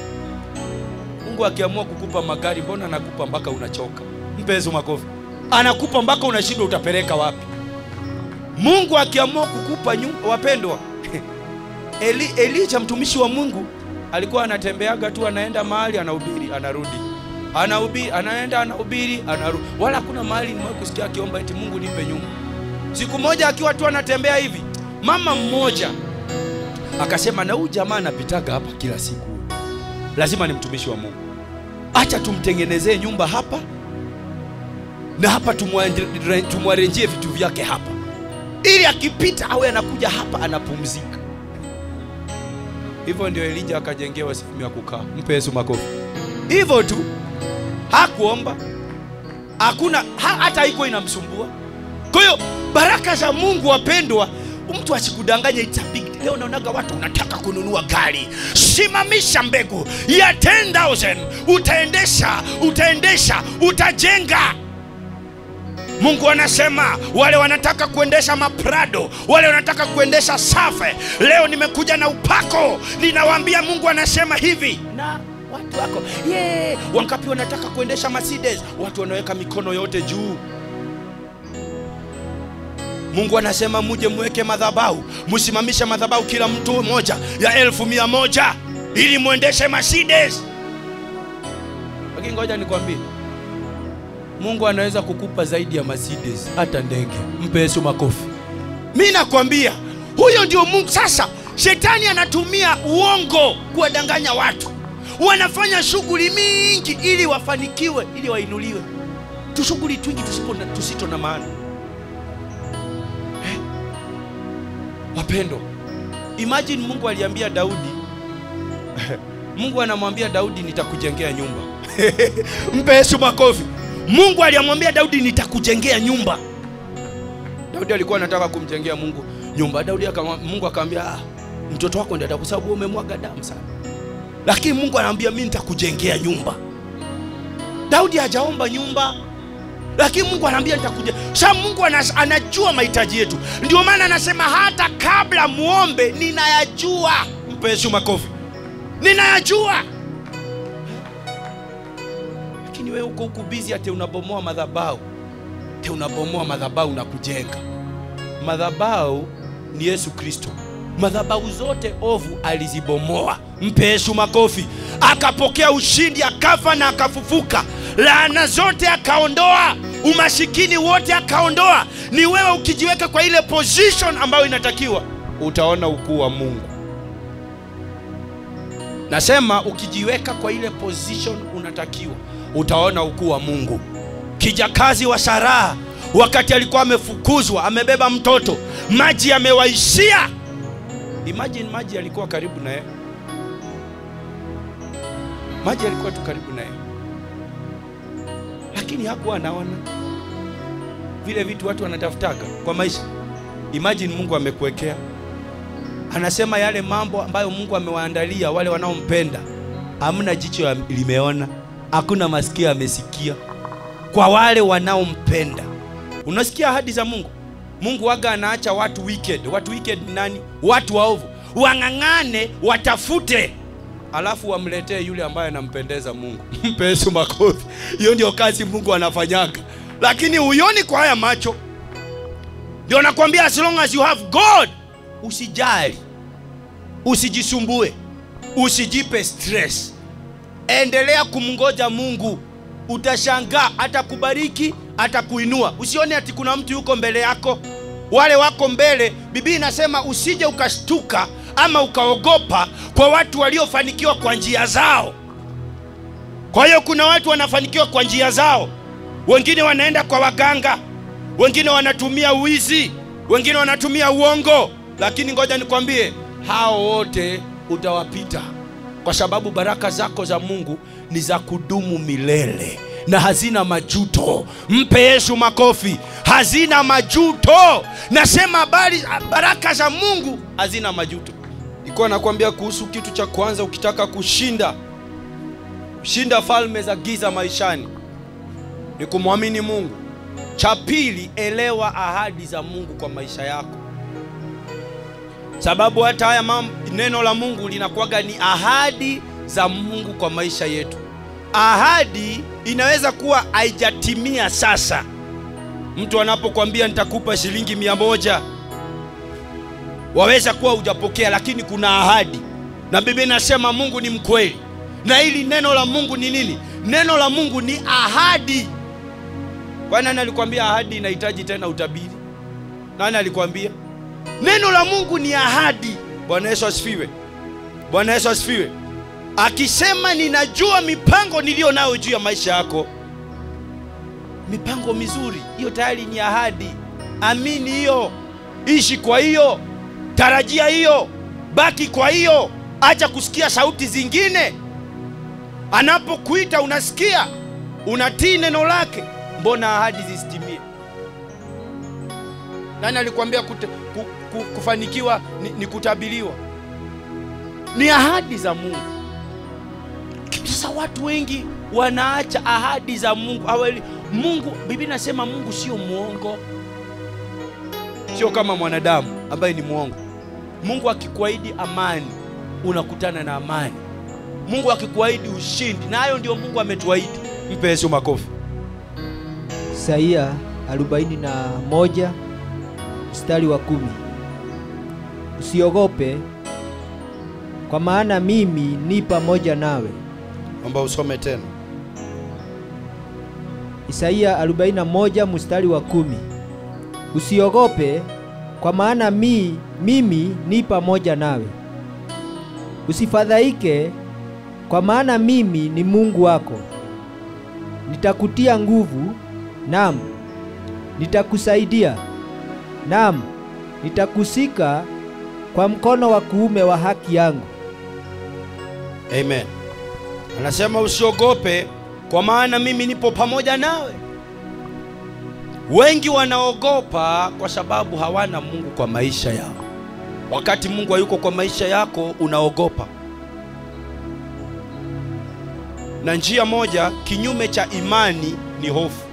Mungu akiamua kukupa magari, mbona anakupa mpaka unachoka? Mpe Yesu makofi. Anakupa mpaka unashindwa utapeleka wapi. Mungu akiamua kukupa nyumba, wapendwa, Elijah mtumishi wa Mungu alikuwa anatembeaga tu, anaenda mahali anahubiri, anarudi. Anahubiri, anaenda anahubiri, anarudi. Wala hakuna mahali nimekusikia akiomba eti Mungu nipe nyumba. Siku moja akiwa tu anatembea hivi, mama mmoja akasema, na huyu jamaa anapitaga hapa kila siku, lazima ni mtumishi wa Mungu. Acha tumtengenezee nyumba hapa, na hapa tumwarenjie vitu vyake hapa, ili akipita awe anakuja hapa anapumzika. Hivyo ndio Elijah akajengewa sehemu ya kukaa. Mpe Yesu makofi. Hivyo tu, hakuomba, hakuna hata iko inamsumbua. Kwa hiyo baraka za Mungu, wapendwa, mtu asikudanganye itabidi. Leo naonaga watu unataka kununua gari, simamisha mbegu ya 10,000, utaendesha, utajenga. Mungu anasema wale wanataka kuendesha maprado, wale wanataka kuendesha safe, leo nimekuja na upako, ninawaambia Mungu anasema hivi. Na watu wako, wangapi wanataka kuendesha Mercedes? Watu wanaweka mikono yote juu. Mungu anasema muje muweke madhabahu, msimamisha madhabahu kila mtu moja ya 1,100 ili muendeshe Mercedes. Lakini ngoja nikwambie, Mungu anaweza kukupa zaidi ya Mercedes, hata ndege. Mpe Yesu makofi. Mimi nakwambia, huyo ndio Mungu. Sasa shetani anatumia uongo kuwadanganya watu. Wanafanya shughuli mingi ili wafanikiwe, ili wainuliwe. Tushughuli twingi tusito na maana. Wapendo, imagine Mungu aliambia Daudi, Mungu anamwambia Daudi, nitakujengea nyumba. Mpe Yesu makofi. Mungu alimwambia Daudi, nitakujengea nyumba. Daudi alikuwa anataka kumjengea Mungu nyumba. Mungu akamwambia, mtoto wako ndiye, kwa sababu umemwaga damu sana. Lakini Mungu anamwambia, mimi nitakujengea nyumba. Daudi hajaomba nyumba, lakini Mungu anaambia nitakuja. Sasa Mungu anajua mahitaji yetu. Ndio maana anasema hata kabla muombe ninayajua. Mpe Yesu makofi. Ninayajua. Lakini wewe uko busy ate unabomoa madhabahu. Ate unabomoa madhabahu na kujenga. Madhabahu ni Yesu Kristo. Madhabahu zote ovu alizibomoa. Mpe Yesu makofi. Akapokea ushindi, akafa na akafufuka. Laana zote akaondoa, umashikini wote akaondoa. Ni wewe ukijiweka kwa ile position ambayo inatakiwa, utaona ukuu wa Mungu. Nasema ukijiweka kwa ile position unatakiwa, utaona ukuu wa Mungu. Kijakazi wa Sara, wakati alikuwa amefukuzwa, amebeba mtoto, maji yamewaishia. Imagine maji yalikuwa karibu naye. Maji yalikuwa tu karibu naye. Lakini hakuwa anaona vile vitu watu wanatafutaka kwa maisha. Imagine Mungu amekuwekea. Anasema yale mambo ambayo Mungu amewaandalia wale wanaompenda, hamna jicho limeona, hakuna masikio yamesikia. Kwa wale wanaompenda. Unasikia ahadi za Mungu? Mungu waga anaacha watu wicked. Watu wicked ni nani? Watu waovu. Wangangane, watafute, alafu wamletee yule ambaye anampendeza Mungu. Mpe Yesu makofi. Hiyo ndio kazi Mungu anafanyaga. Lakini uyoni kwa haya macho. Ndio nakwambia, as long as you have God, usijali, usijisumbue, usijipe stress. Endelea kumngoja Mungu. Utashangaa, atakubariki, atakuinua. Usione ati kuna mtu yuko mbele yako. Wale wako mbele, Biblia inasema usije ukashtuka ama ukaogopa kwa watu waliofanikiwa kwa njia zao. Kwa hiyo kuna watu wanafanikiwa kwa njia zao. Wengine wanaenda kwa waganga, wengine wanatumia uizi, wengine wanatumia uongo. Lakini ngoja nikwambie, hao wote utawapita, kwa sababu baraka zako za Mungu ni za kudumu milele na hazina majuto. Mpe Yesu makofi. Hazina majuto. Nasema baraka za Mungu hazina majuto. Nilikuwa nakwambia kuhusu kitu cha kwanza, ukitaka kushinda falme za giza maishani, ni kumwamini Mungu. Cha pili, elewa ahadi za Mungu kwa maisha yako. Sababu hata haya neno la Mungu linakuwaga ni ahadi za Mungu kwa maisha yetu. Ahadi inaweza kuwa haijatimia sasa. Mtu anapokuambia nitakupa shilingi 100, waweza kuwa hujapokea, lakini kuna ahadi. Na Biblia inasema Mungu ni mkweli. Na hili neno la Mungu ni nini? Neno la Mungu ni ahadi. Kwa nani alikwambia ahadi inahitaji tena utabiri? Nani alikwambia? Neno la Mungu ni ahadi. Bwana Yesu asifiwe. Bwana Yesu asifiwe. Akisema ninajua mipango nilio nayo juu ya maisha yako, mipango mizuri, hiyo tayari ni ahadi. Amini hiyo. Ishi kwa hiyo. Tarajia hiyo. Baki kwa hiyo. Acha kusikia sauti zingine. Anapokuita unasikia, unatii neno lake, mbona ahadi zisitimie? Nani alikwambia kufanikiwa ni kutabiriwa? Ni ahadi za Mungu. Sasa watu wengi wanaacha ahadi za Mungu. Mungu, Biblia inasema Mungu sio muongo. Sio kama mwanadamu ambaye ni muongo. Mungu akikuahidi amani, unakutana na amani. Mungu akikuahidi ushindi, na hayo ndio Mungu ametuahidi. Mpe Yesu makofi. Isaia 41 mstari wa 10. Usiogope, kwa maana mimi ni pamoja nawe. Naomba usome tena. Isaia 41 mstari wa 10. Usiogope, kwa maana mimi ni pamoja nawe. Usifadhaike, kwa maana mimi ni Mungu wako. Nitakutia nguvu, naam, nitakusaidia. Naam, nitakusika kwa mkono wa kuume wa haki yangu. Amen. Anasema usiogope, kwa maana mimi nipo pamoja nawe. Wengi wanaogopa kwa sababu hawana Mungu kwa maisha yao. Wakati Mungu hayuko kwa maisha yako, unaogopa. Na njia moja kinyume cha imani ni hofu.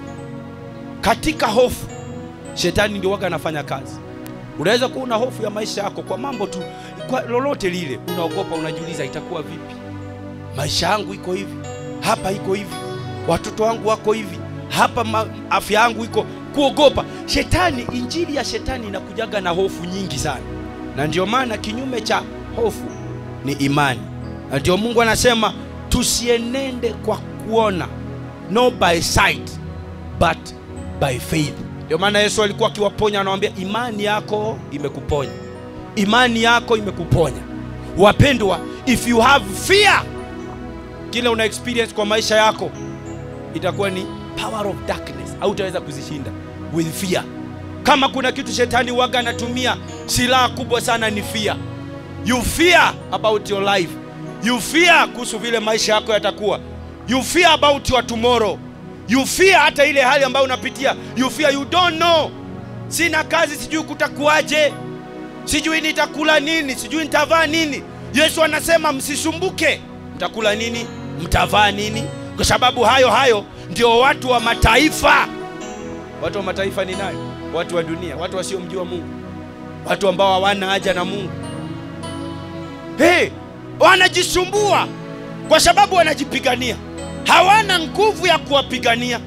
katika hofu shetani ndio waga anafanya kazi. Unaweza kuwa una hofu ya maisha yako kwa mambo tu, kwa lolote lile, unaogopa, unajiuliza itakuwa vipi? Maisha yangu iko hivi, hapa iko hivi, watoto wangu wako hivi, hapa afya yangu iko, kuogopa. Shetani, injili ya shetani inakujaga na hofu nyingi sana. Na ndio maana kinyume cha hofu ni imani. Na ndio Mungu anasema tusienende kwa kuona, no by sight but by faith. Ndio maana Yesu alikuwa akiwaponya, anawaambia imani yako imekuponya. Imani yako imekuponya. Wapendwa, if you have fear, kila una experience kwa maisha yako itakuwa ni power of darkness, au utaweza kuzishinda with fear. Kama kuna kitu shetani waga anatumia silaha kubwa sana ni fear. You fear about your life. You fear kuhusu vile maisha yako yatakuwa. You fear about your tomorrow. You fear hata ile hali ambayo unapitia. You fear, you don't know. Sina kazi, sijui kutakuaje. Sijui nitakula nini, sijui nitavaa nini. Yesu anasema msisumbuke. Mtakula nini? Mtavaa nini? Kwa sababu hayo ndio watu wa mataifa. Watu wa mataifa ni nani? Watu wa dunia, watu wasiomjua Mungu. Watu ambao hawana haja na Mungu. Wanajisumbua kwa sababu wanajipigania. Hawana nguvu ya kuwapigania.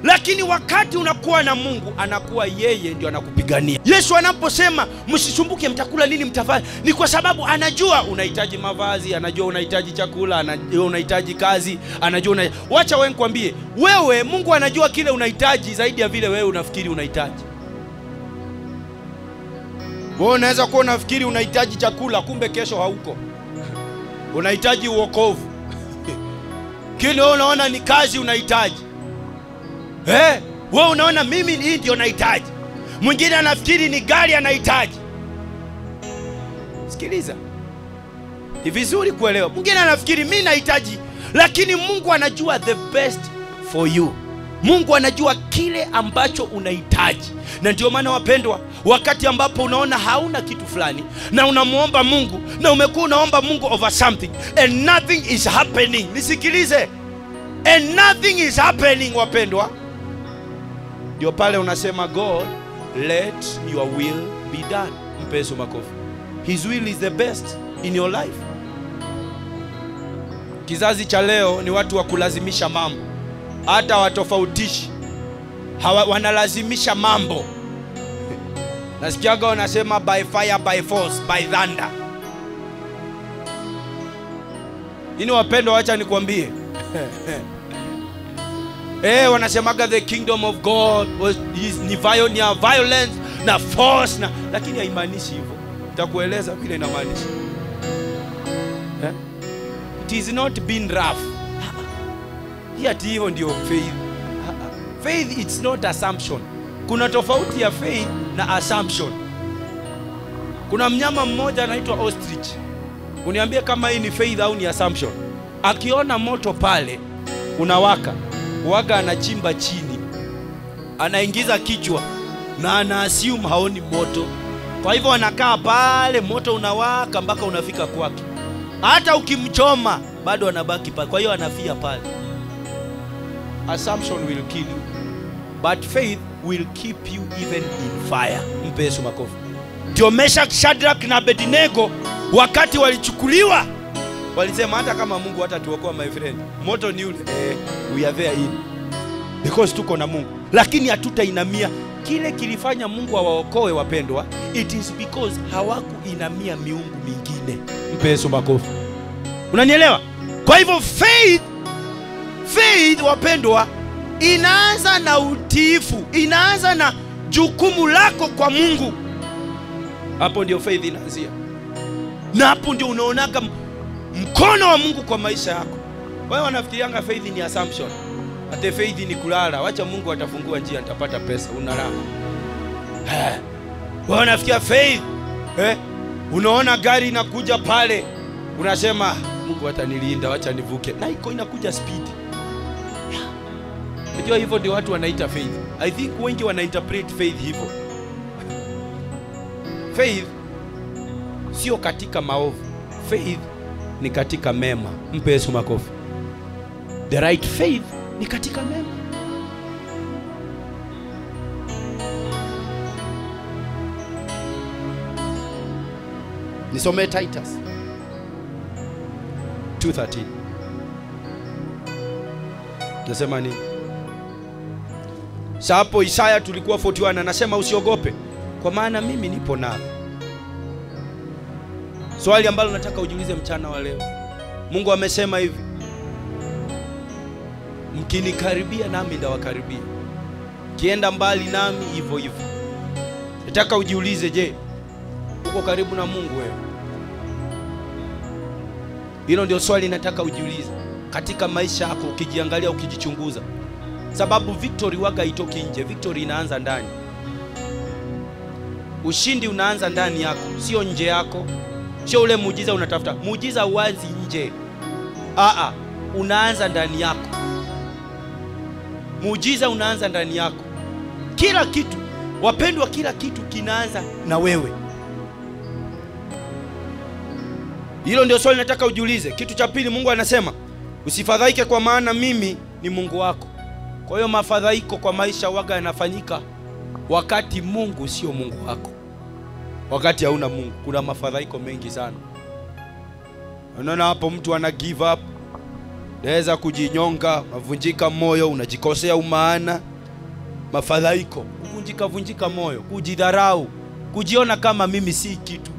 Lakini wakati unakuwa na Mungu, anakuwa yeye ndio anakupigania. Yesu anaposema msisumbuke mtakula nini mtavaa, ni kwa sababu anajua unahitaji mavazi, anajua unahitaji chakula, anajua unahitaji kazi, anajua Wacha wewe nikwambie, wewe Mungu anajua kile unahitaji zaidi ya vile wewe unafikiri unahitaji. Wewe unaweza kuwa unafikiri unahitaji chakula, kumbe kesho hauko. Unahitaji uokovu. Kile unaona ni kazi unahitaji. Wewe unaona mimi hii ndio nahitaji. Mwingine anafikiri ni gari anahitaji. Sikiliza, ni vizuri kuelewa. Mwingine anafikiri mimi nahitaji, lakini Mungu anajua the best for you. Mungu anajua kile ambacho unahitaji. Na ndio maana wapendwa, wakati ambapo unaona hauna kitu fulani na unamuomba Mungu, na umekuwa unaomba Mungu over something and nothing is happening. Nisikilize. And nothing is happening, wapendwa. Ndio pale unasema God, let your will be done. Mpe Yesu makofi. His will is the best in your life. Kizazi cha leo ni watu wa kulazimisha mambo. Hata watofautishi. Wanalazimisha mambo. Nasikiaga wanasema by fire, by force, by thunder. Ini wapendwa, wacha nikwambie. Wanasemaga the kingdom of God ni violence na force na, lakini haimaanishi hivyo. Nitakueleza vile inamaanisha. It is not being rough. Ati hivyo ndio faith. Faith it's not assumption. Kuna tofauti ya faith na assumption. Kuna mnyama mmoja anaitwa ostrich. Uniambie kama hii ni faith au ni assumption. Akiona moto pale unawaka, waga anachimba chini, anaingiza kichwa na ana assume haoni moto. Kwa hivyo anakaa pale, moto unawaka mpaka unafika kwake. Hata ukimchoma bado anabaki pale. Kwa hiyo anafia pale. Assumption will kill you, but faith will keep you even in fire. Mpe Yesu makofi. Ndio Meshach, Shadrach na Abednego wakati walichukuliwa, walisema hata kama Mungu hatatuokoa my friend, moto ni ule, we are there in, because tuko na Mungu. Lakini hatutainamia kile kilifanya Mungu awaokoe, wapendwa. It is because hawakuinamia miungu mingine. Mpe Yesu makofi. Unanielewa? Kwa hivyo faith wapendwa, inaanza na utiifu, inaanza na jukumu lako kwa Mungu. Hapo ndio faith inaanzia. Na hapo ndio unaonaga mkono wa Mungu kwa maisha yako. Wao wanafikirianga faith ni assumption. Ate faith ni kulala, wacha Mungu atafungua njia nitapata pesa, unalala. Wao wanafikia faith, unaona gari inakuja pale, unasema Mungu atanilinda, wacha nivuke. Na iko inakuja speed. Unajua hivyo ndio watu wanaita faith. I think wengi wanainterpret faith hivyo. Faith sio katika maovu. Faith ni katika mema. Mpe Yesu makofi. The right faith ni katika mema. Nisome Titus 2:13. Nasema nini? Hapo Isaya tulikuwa 41 anasema usiogope kwa maana mimi nipo nawe. Swali ambalo nataka ujiulize mchana wa leo. Mungu amesema hivi, mkinikaribia nami ndawakaribia, kienda mbali nami hivyo hivyo. Nataka ujiulize, je, uko karibu na Mungu wewe? Hilo ndio swali nataka ujiulize katika maisha yako, ukijiangalia, ukijichunguza. Sababu victory waga itoki nje, victory inaanza ndani. Ushindi unaanza ndani yako, sio nje yako. Sio ule muujiza unatafuta. Muujiza uanzi nje. Unaanza ndani yako. Muujiza unaanza ndani yako. Kila kitu, wapendwa, kila kitu kinaanza na wewe. Hilo ndio swali nataka ujiulize. Kitu cha pili, Mungu anasema usifadhaike kwa maana mimi ni Mungu wako. Kwa hiyo mafadhaiko kwa maisha waga yanafanyika wakati Mungu sio Mungu wako. Wakati hauna Mungu kuna mafadhaiko mengi sana. Unaona hapo mtu ana give up, naweza kujinyonga, mavunjika moyo, unajikosea umaana, mafadhaiko, kuvunjika moyo, kujidharau, kujiona kama mimi si kitu.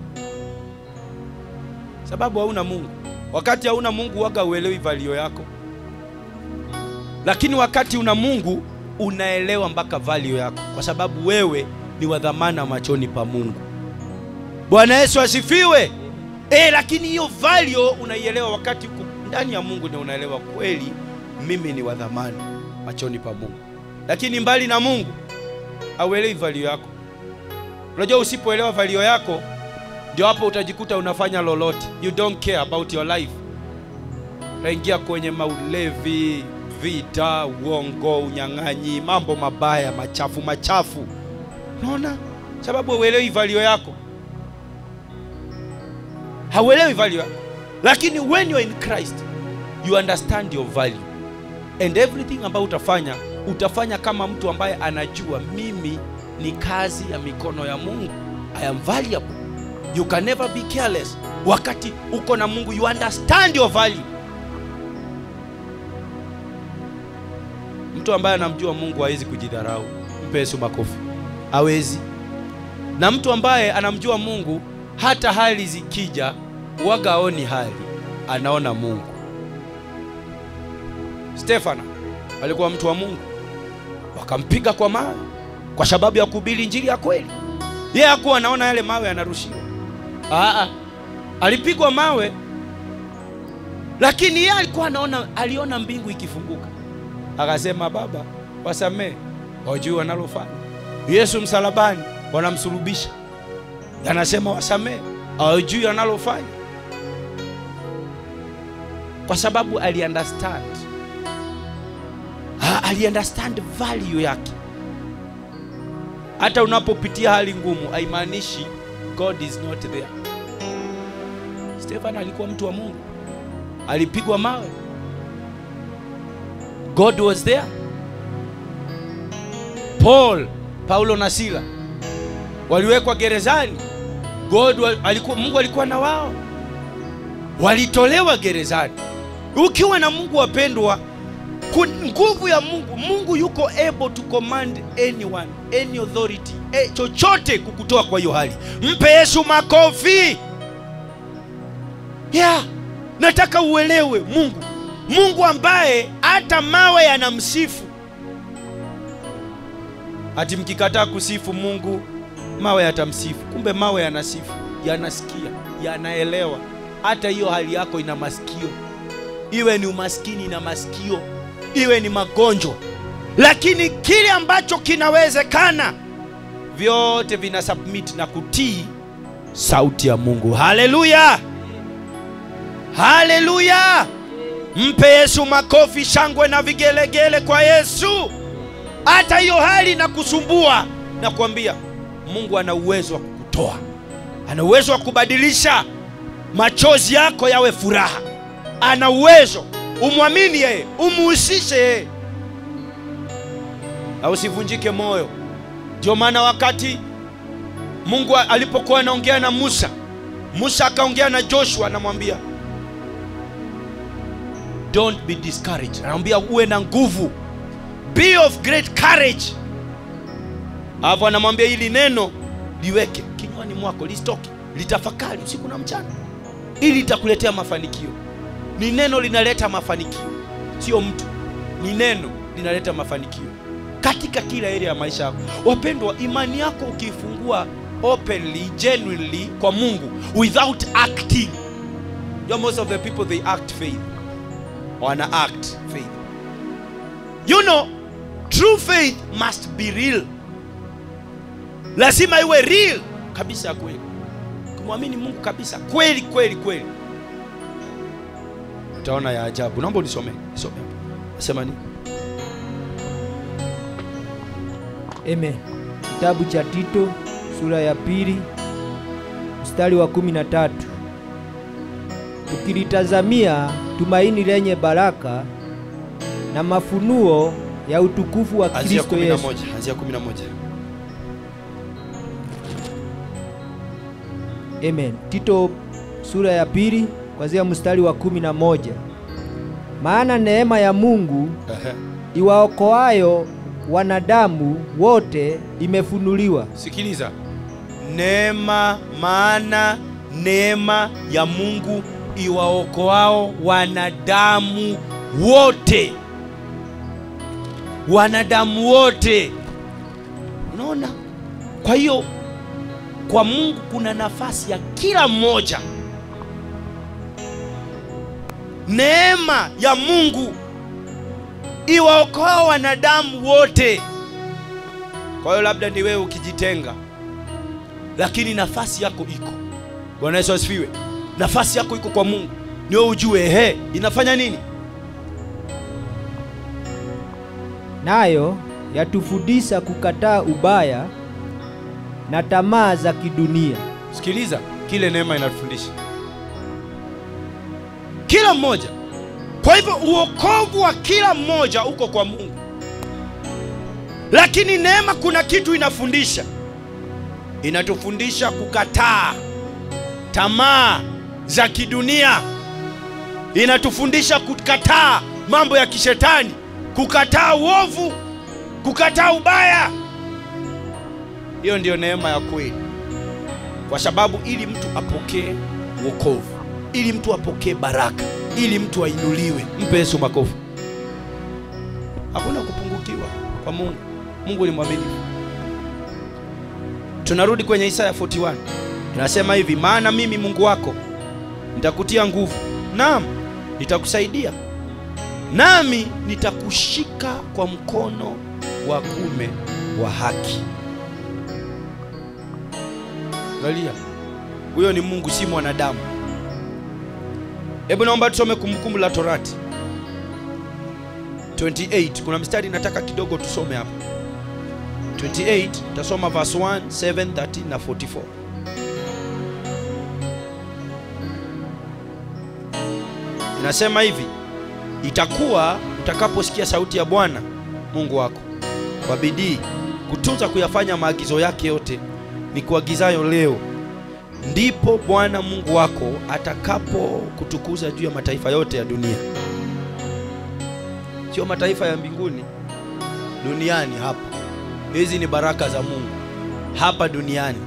Sababu hauna Mungu. Wakati hauna Mungu waga uelewi value yako. Lakini wakati una Mungu unaelewa mpaka value yako, kwa sababu wewe ni wa dhamana machoni pa Mungu. Bwana Yesu asifiwe. Lakini hiyo value unaielewa wakati uko ndani ya Mungu, ndio unaelewa kweli mimi ni wa dhamana machoni pa Mungu. Lakini mbali na Mungu hauelewi value yako. Unajua usipoelewa value yako ndio hapo utajikuta unafanya lolote. You don't care about your life. Unaingia kwenye maulevi, vita, uongo, unyang'anyi, mambo mabaya, machafu. Unaona? Sababu hauelewi value yako. Hauelewi value yako. Lakini when you are in Christ, you understand your value. And everything ambayo utafanya kama mtu ambaye anajua mimi ni kazi ya mikono ya Mungu. I am valuable. You can never be careless. Wakati uko na Mungu, you understand your value. Mtu ambaye anamjua Mungu hawezi kujidharau. Mpe Yesu makofi. Hawezi. Na mtu ambaye anamjua Mungu, hata hali zikija waga aoni hali, anaona Mungu. Stefano alikuwa mtu wa Mungu, wakampiga kwa mawe kwa sababu ya kuhubiri injili ya kweli. Yeye hakuwa anaona yale mawe yanarushiwa. Alipigwa mawe, lakini yeye alikuwa aliona mbingu ikifunguka. Akasema, Baba, wasamee, wajui wanalofanya. Yesu msalabani wanamsulubisha, anasema wasamee, wajui wanalofanya. Kwa sababu aliunderstand value yake. Hata unapopitia hali ngumu haimaanishi God is not there. Stefano alikuwa mtu wa Mungu, alipigwa mawe, God was there. Paulo na Sila waliwekwa gerezani, Mungu alikuwa na wao, walitolewa gerezani. Ukiwa na Mungu, wapendwa, nguvu ya Mungu yuko able to command anyone, any authority, chochote kukutoa kwa hiyo hali. Mpe Yesu makofi. Nataka uelewe Mungu ambaye hata mawe yanamsifu. Ati mkikataa kusifu Mungu, mawe yatamsifu. Kumbe mawe yanasifu, yanasikia, yanaelewa. Hata hiyo hali yako ina masikio. Iwe ni umaskini na masikio, iwe ni magonjwa. Lakini kile ambacho kinawezekana, vyote vina submit na kutii sauti ya Mungu. Haleluya! Haleluya! Mpe Yesu makofi, shangwe na vigelegele kwa Yesu. Hata hiyo hali na kusumbua, na kuambia Mungu ana uwezo wa kukutoa. Ana uwezo wa kubadilisha machozi yako yawe furaha. Ana uwezo. Umwamini yeye, umuhusishe yeye, na usivunjike moyo. Ndio maana wakati Mungu alipokuwa anaongea na Musa, Musa akaongea na Joshua, anamwambia don't be discouraged. Anamwambia uwe na nguvu, be of great courage. Hapo anamwambia hili neno liweke kinywani mwako, lisitoke, litafakari usiku na mchana, ili litakuletea mafanikio. Ni neno linaleta mafanikio, sio mtu. Ni neno linaleta mafanikio katika kila area ya maisha yako. Wapendwa, imani yako ukifungua openly, genuinely kwa Mungu, without acting. Most of the people, they act faith. Wana act faith. You know, true faith must be real. Lazima iwe real kabisa, kweli. Kumwamini Mungu kabisa, kweli kweli kweli. Utaona ya ajabu. Naomba unisome. Nisome. Nasema nini? Amen. Kitabu cha Tito sura ya 2 mstari wa 13. Tukilitazamia tumaini lenye baraka na mafunuo ya utukufu wa Kristo Yesu. Anzia 11. Amen. Tito sura ya 2 kuanzia mstari wa 11. Maana neema ya Mungu iwaokoayo wanadamu wote imefunuliwa. Sikiliza. Neema, maana neema ya Mungu iwaokoao wanadamu wote. Wanadamu wote. Unaona? Kwa hiyo kwa Mungu kuna nafasi ya kila mmoja. Neema ya Mungu iwaokoa wanadamu wote. Kwa hiyo labda ni wewe ukijitenga, lakini nafasi yako iko. Bwana Yesu asifiwe. Nafasi yako iko kwa Mungu. Ni wewe ujue inafanya nini? Nayo yatufundisha kukataa ubaya na tamaa za kidunia. Sikiliza, kile neema inatufundisha kila mmoja. Kwa hivyo uokovu wa kila mmoja uko kwa Mungu. Lakini neema kuna kitu inafundisha. Inatufundisha kukataa tamaa za kidunia. Inatufundisha kukataa mambo ya kishetani, kukataa uovu, kukataa ubaya. Hiyo ndio neema ya kweli. Kwa sababu ili mtu apokee wokovu, ili mtu apokee baraka, ili mtu ainuliwe, mpe Yesu makofi. Hakuna kupungukiwa kwa Mungu. Mungu ni mwaminifu. Tunarudi kwenye Isaya 41. Inasema hivi, maana mimi Mungu wako nitakutia nguvu, naam nitakusaidia, nami nitakushika kwa mkono wa kuume wa haki. Angalia, huyo ni Mungu, si mwanadamu. Hebu naomba tusome Kumbukumbu la Torati 28. Kuna mstari nataka kidogo tusome hapa. 28 tutasoma verse 1, 7, 13 na 44. Inasema hivi, itakuwa utakaposikia sauti ya Bwana Mungu wako kwa bidii kutunza kuyafanya maagizo yake yote ni kuagizayo leo, ndipo Bwana Mungu wako atakapo kutukuza juu ya mataifa yote ya dunia. Sio mataifa ya mbinguni, duniani hapa. Hizi ni baraka za Mungu hapa duniani.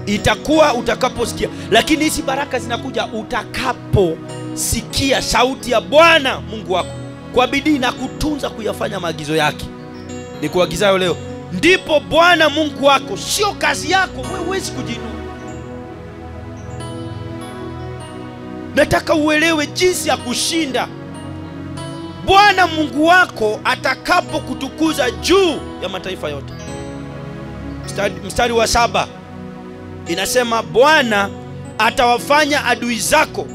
Itakuwa utakaposikia, lakini hizi baraka zinakuja utakaposikia sauti ya Bwana Mungu wako kwa bidii na kutunza kuyafanya maagizo yake ni kuagizayo leo, ndipo Bwana Mungu wako. Sio kazi yako, wewe huwezi kujinua. Nataka uelewe jinsi ya kushinda. Bwana Mungu wako atakapo kutukuza juu ya mataifa yote. Mstari wa 7 inasema, Bwana atawafanya adui zako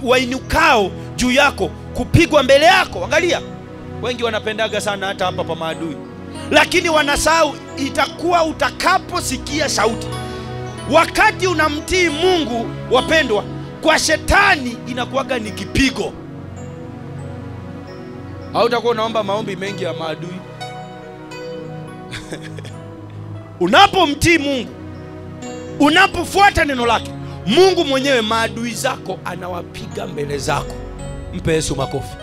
wainukao juu yako kupigwa mbele yako. Angalia, wengi wanapendaga sana hata hapa pa maadui, lakini wanasahau itakuwa utakaposikia sauti. Wakati unamtii Mungu, wapendwa, kwa shetani inakuwaga ni kipigo. Au utakuwa unaomba maombi mengi ya maadui. Unapomtii Mungu Unapofuata neno lake, Mungu mwenyewe maadui zako anawapiga mbele zako. Mpe Yesu makofi.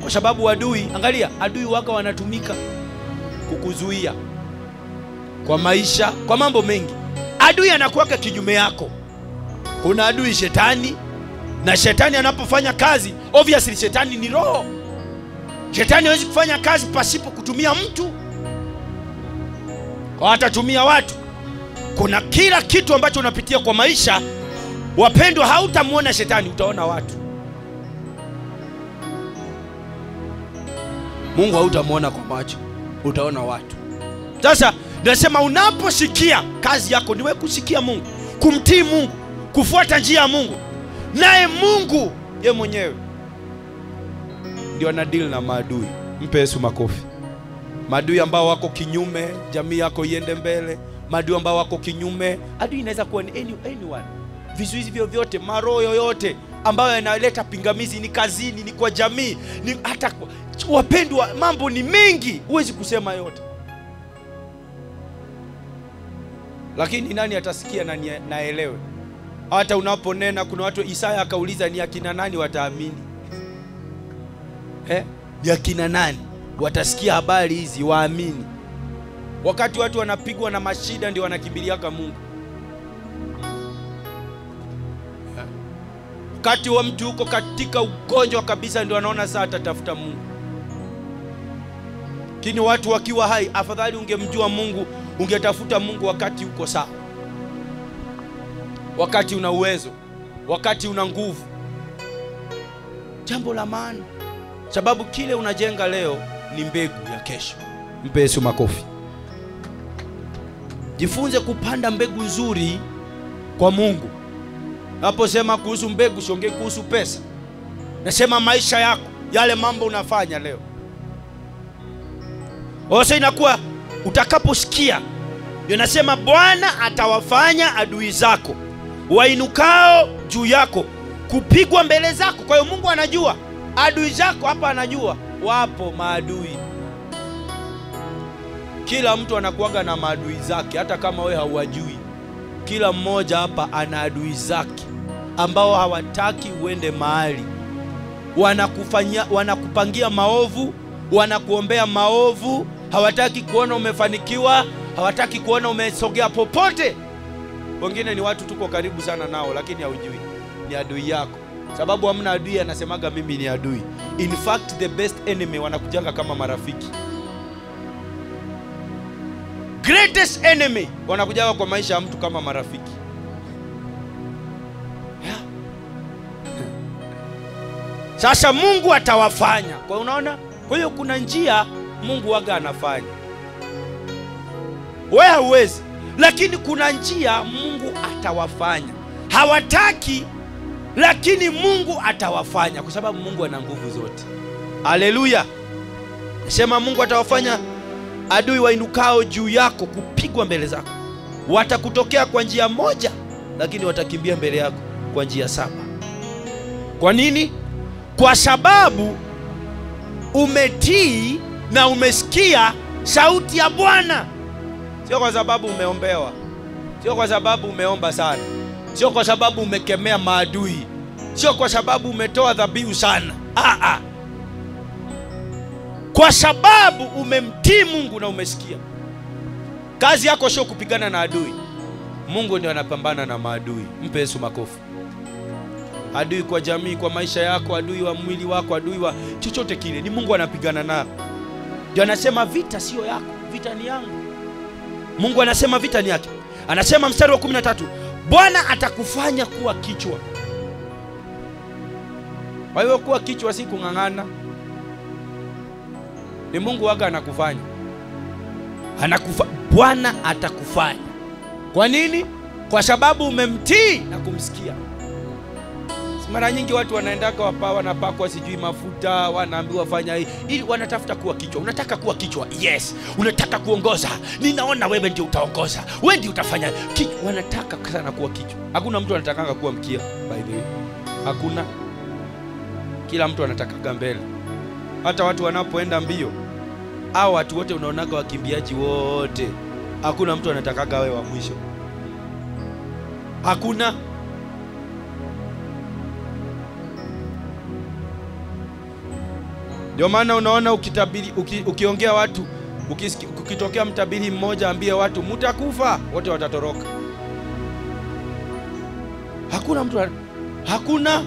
Kwa sababu adui, angalia, adui wako wanatumika kukuzuia kwa maisha, kwa mambo mengi. Adui anakuweka kinyume yako. Kuna adui shetani, na shetani anapofanya kazi, obviously shetani ni roho. Shetani hawezi kufanya kazi pasipo kutumia mtu. Kwa atatumia watu. Kuna kila kitu ambacho unapitia kwa maisha, wapendwa, hautamuona shetani, utaona watu. Mungu hautamuona kwa macho, utaona watu. Sasa nasema unaposikia, kazi yako ni wewe kusikia Mungu, kumtii Mungu, kufuata njia ya Mungu. Naye Mungu yeye mwenyewe ndio anadeal na maadui. Mpe Yesu makofi. Maadui ambao wako kinyume, jamii yako iende mbele. Maadui ambao wako kinyume, adui inaweza kuwa ni anyone. Vizuizi vyovyote, maroho yoyote ambayo yanaleta pingamizi, ni kazini, ni kwa jamii, ni hata wapendwa, mambo ni mengi, huwezi kusema yote. Lakini nani atasikia na naelewe? Hata unaponena, kuna watu, Isaya akauliza, ni akina nani wataamini? Ni akina nani watasikia habari hizi waamini? Wakati watu wanapigwa na mashida ndio wanakimbiliaka Mungu. Wakati wa mtu huko katika ugonjwa kabisa ndio wanaona saa atatafuta Mungu. Kini watu wakiwa hai, afadhali ungemjua Mungu, ungetafuta Mungu wakati uko sawa. Wakati una uwezo, wakati una nguvu. Jambo la maana. Sababu kile unajenga leo ni mbegu ya kesho. Mpe Yesu makofi. Jifunze kupanda mbegu nzuri kwa Mungu. Naposema kuhusu mbegu, siongei kuhusu pesa. Nasema maisha yako, yale mambo unafanya leo. Ose inakuwa utakaposikia, ndio nasema Bwana atawafanya adui zako wainukao juu yako kupigwa mbele zako. Kwa hiyo Mungu anajua adui zako, hapa anajua wapo maadui. Kila mtu anakuaga na maadui zake, hata kama wewe hauwajui. Kila mmoja hapa ana adui zake ambao hawataki uende mahali. Wanakupangia maovu, wanakuombea maovu, hawataki kuona umefanikiwa, hawataki kuona umesogea popote. Wengine ni watu tuko karibu sana nao, lakini haujui ni adui yako. Sababu hamna adui anasemaga mimi ni adui. In fact, the best enemy wanakujanga kama marafiki. Greatest enemy wanakujaga kwa maisha ya mtu kama marafiki. Sasa Mungu atawafanya. Kwa unaona? Kwa hiyo kuna njia Mungu waga anafanya. Wewe hauwezi, lakini kuna njia Mungu atawafanya. Hawataki, lakini Mungu atawafanya kwa sababu Mungu ana nguvu zote. Haleluya. Sema Mungu atawafanya adui wainukao juu yako kupigwa mbele zako. Watakutokea kwa njia moja, lakini watakimbia mbele yako kwa njia 7. Kwa nini? Kwa sababu umetii na umesikia sauti ya Bwana. Sio kwa sababu umeombewa, sio kwa sababu umeomba sana, sio kwa sababu umekemea maadui, sio kwa sababu umetoa dhabihu sana. Kwa sababu umemtii Mungu na umesikia. Kazi yako sio kupigana na adui. Mungu ndiye anapambana na maadui. Mpe Yesu makofi. Adui kwa jamii, kwa maisha yako, adui wa mwili wako, adui wa chochote kile, ni Mungu anapigana nao. Ndio anasema vita sio yako, vita ni yangu. Mungu anasema vita ni yake. Anasema mstari wa 13, Bwana atakufanya kuwa kichwa. Kwa hiyo kuwa kichwa si kung'ang'ana. Ni Mungu waga anakufanya. Bwana atakufanya. Kwa nini? Kwa sababu umemtii na kumsikia. Mara nyingi watu wanaendaka wanapakwa sijui mafuta, wanaambiwa fanya hii, ili wanatafuta kuwa kichwa. Unataka kuwa kichwa? Yes. Unataka kuongoza? Ninaona wewe ndio utaongoza. Wewe ndio utafanya kichwa. Wanataka sana kuwa kichwa. Hakuna mtu anatakanga kuwa mkia, by the way. Hakuna. Kila mtu anatakaga mbele. Hata watu wanapoenda mbio, hao watu wote unaonaga wakimbiaji wote, hakuna mtu anatakaga wewe wa mwisho. Hakuna. Ndio maana unaona ukitabiri, ukiongea watu, ukitokea mtabiri mmoja ambie watu mtakufa, wote watatoroka. Hakuna mtu, hakuna.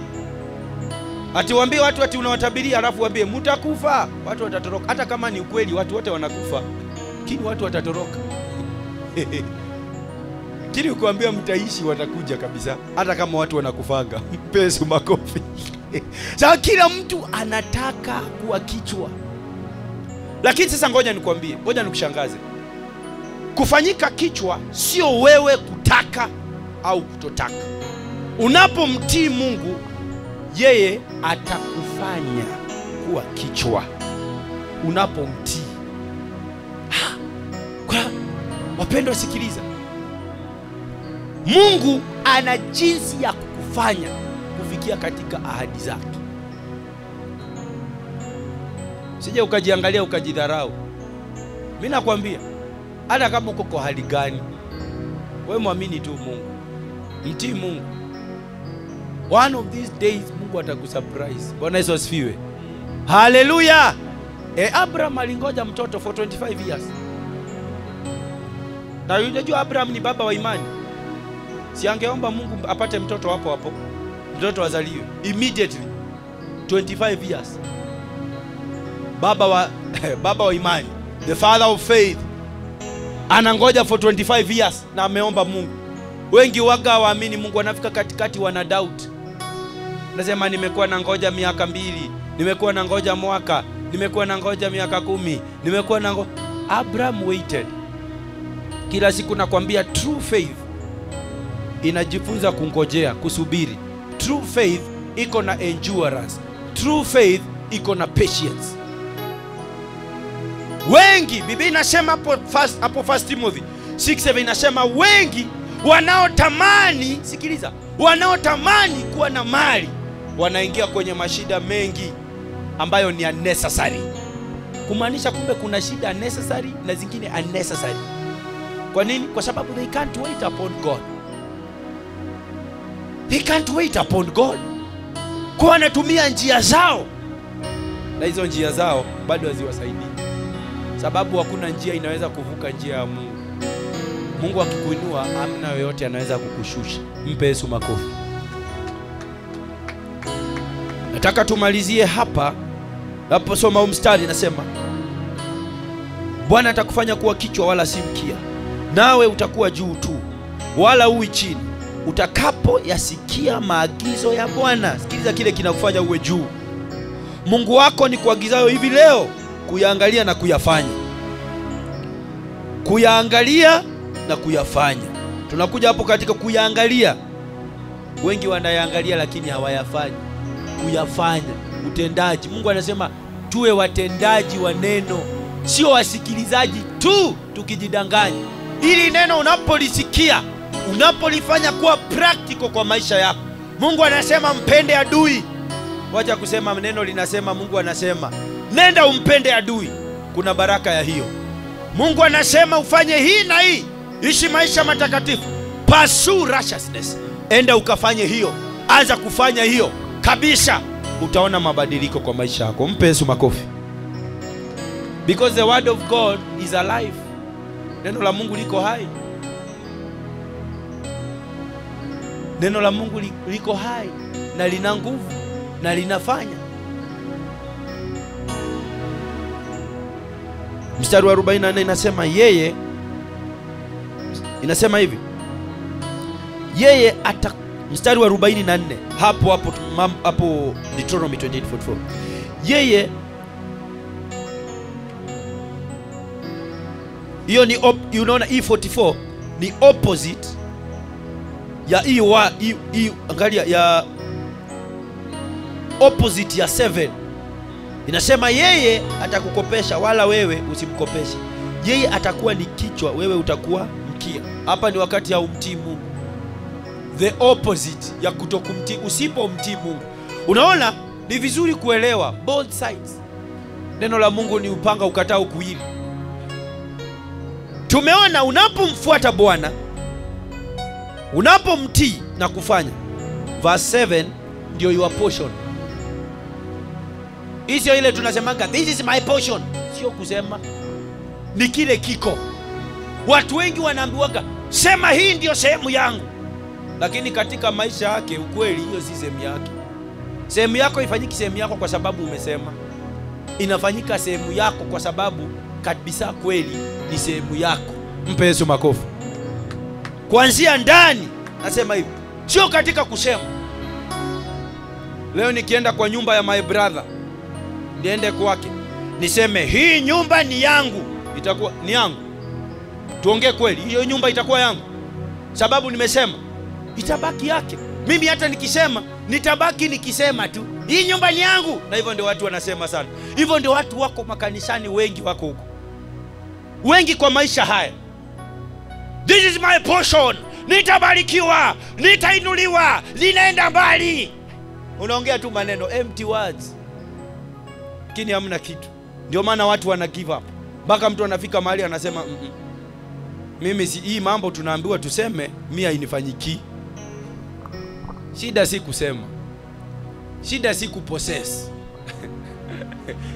Ati waambie watu ati unawatabiria alafu waambie mtakufa, watu watatoroka. Hata kama ni ukweli watu wote wanakufa, lakini watu watatoroka. Kile ukiwaambia mtaishi watakuja kabisa, hata kama watu wanakufanga. Mpesu makofi. Sasa kila mtu anataka kuwa kichwa. Lakini sasa ngoja nikwambie, ngoja nikushangaze. Kufanyika kichwa sio wewe kutaka au kutotaka. Unapomtii Mungu, yeye atakufanya kuwa kichwa. Unapomtii. Kwa wapendwa, sikiliza. Mungu ana jinsi ya kukufanya kufikia katika ahadi zake. Sije ukajiangalia ukajidharau. Mimi nakwambia, hata kama uko kwa hali gani, wewe muamini tu Mungu. Mtii Mungu. One of these days Mungu atakusurprise. Bwana Yesu asifiwe. Hallelujah. Abraham alingoja mtoto for 25 years. Na unajua Abraham ni baba wa imani. Si angeomba Mungu apate mtoto hapo hapo, mtoto azaliwe immediately. 25 years. Baba wa imani, the father of faith, anangoja for 25 years na ameomba Mungu. Wengi waga waamini Mungu, wanafika katikati wana doubt. Nasema nimekuwa na ngoja miaka 2, nimekuwa na ngoja mwaka, nimekuwa na ngoja miaka 10, nimekuwa na Abraham waited. Kila siku nakwambia, true faith inajifunza kungojea, kusubiri. True faith iko na endurance. True faith iko na patience. Wengi, Biblia inasema hapo First Timothy 6:7 inasema wengi wanaotamani, sikiliza, wanaotamani kuwa na mali wanaingia kwenye mashida mengi ambayo ni unnecessary. Kumaanisha kumbe kuna shida necessary na zingine unnecessary. Kwa nini? Kwa sababu they can't wait upon God. They can't wait upon God. Kwa wanatumia njia zao, na hizo njia zao bado haziwasaidii. Sababu hakuna njia inaweza kuvuka njia ya Mungu. Mungu akikuinua, hamna yoyote anaweza kukushusha. Mpe Yesu makofi. Nataka tumalizie hapa. Hapo soma mstari nasema, Bwana atakufanya kuwa kichwa wala si mkia, nawe utakuwa juu tu wala uwi chini, utakapo yasikia maagizo ya Bwana. Sikiliza kile kinakufanya uwe juu. Mungu wako ni kuagizayo hivi leo, kuyaangalia na kuyafanya. Kuyaangalia na kuyafanya. Tunakuja hapo katika kuyaangalia. Wengi wanayaangalia lakini hawayafanyi. Kuyafanya, utendaji. Mungu anasema tuwe watendaji wa neno, sio wasikilizaji tu tukijidanganya. Ili neno unapolisikia, unapolifanya kuwa practical kwa maisha yako. Mungu anasema mpende adui. Wacha kusema neno linasema, Mungu anasema nenda umpende adui. Kuna baraka ya hiyo. Mungu anasema ufanye hii na hii, ishi maisha matakatifu, pursue righteousness. Enda ukafanye hiyo, anza kufanya hiyo kabisa, utaona mabadiliko kwa maisha yako. Mpe Yesu makofi. Because the word of God is alive. Neno la Mungu liko hai. Neno la Mungu liko hai na lina nguvu na linafanya. Mstari wa 44 inasema yeye, inasema hivi, yeye mstari wa 44 hapo Deuteronomy 28:44. Yeye, hiyo ni unaona E44 ni opposite ya angalia ya opposite ya 7. Inasema yeye atakukopesha wala wewe usimkopeshe. Yeye atakuwa ni kichwa, wewe utakuwa mkia. Hapa ni wakati ya umtii Mungu. The opposite ya kutokumtii, usipomtii Mungu. Unaona, ni vizuri kuelewa both sides. Neno la Mungu ni upanga ukatao kuwili. Tumeona unapomfuata Bwana, Unapomtii na kufanya, verse 7 ndio your portion. Hiyo ile tunasemaga this is my portion, sio kusema, ni kile kiko. Watu wengi wanaambiwaga sema hii ndio sehemu yangu, lakini katika maisha yake ukweli hiyo si sehemu yake. Sehemu yako ifanyiki sehemu yako kwa sababu umesema, inafanyika sehemu yako kwa sababu kabisa kweli ni sehemu yako. Mpe Yesu makofi. Kuanzia ndani nasema hivi, sio katika kusema. Leo nikienda kwa nyumba ya my brother, niende kwake niseme hii nyumba ni yangu, itakuwa ni yangu? Tuongee kweli, hiyo nyumba itakuwa yangu sababu nimesema? Itabaki yake. Mimi hata nikisema nitabaki nikisema tu hii nyumba ni yangu. Na hivyo ndio watu wanasema sana. Hivyo ndio watu wako makanisani, wengi wako huko, wengi kwa maisha haya. This is my portion, nitabarikiwa, nitainuliwa, zinaenda mbali. Unaongea tu maneno, empty words, lakini hamna kitu. Ndio maana watu wana give up. Mpaka mtu anafika mahali anasema mimi si hii mambo tunaambiwa tuseme, mimi hainifanyiki. Shida si kusema, shida si kupossess.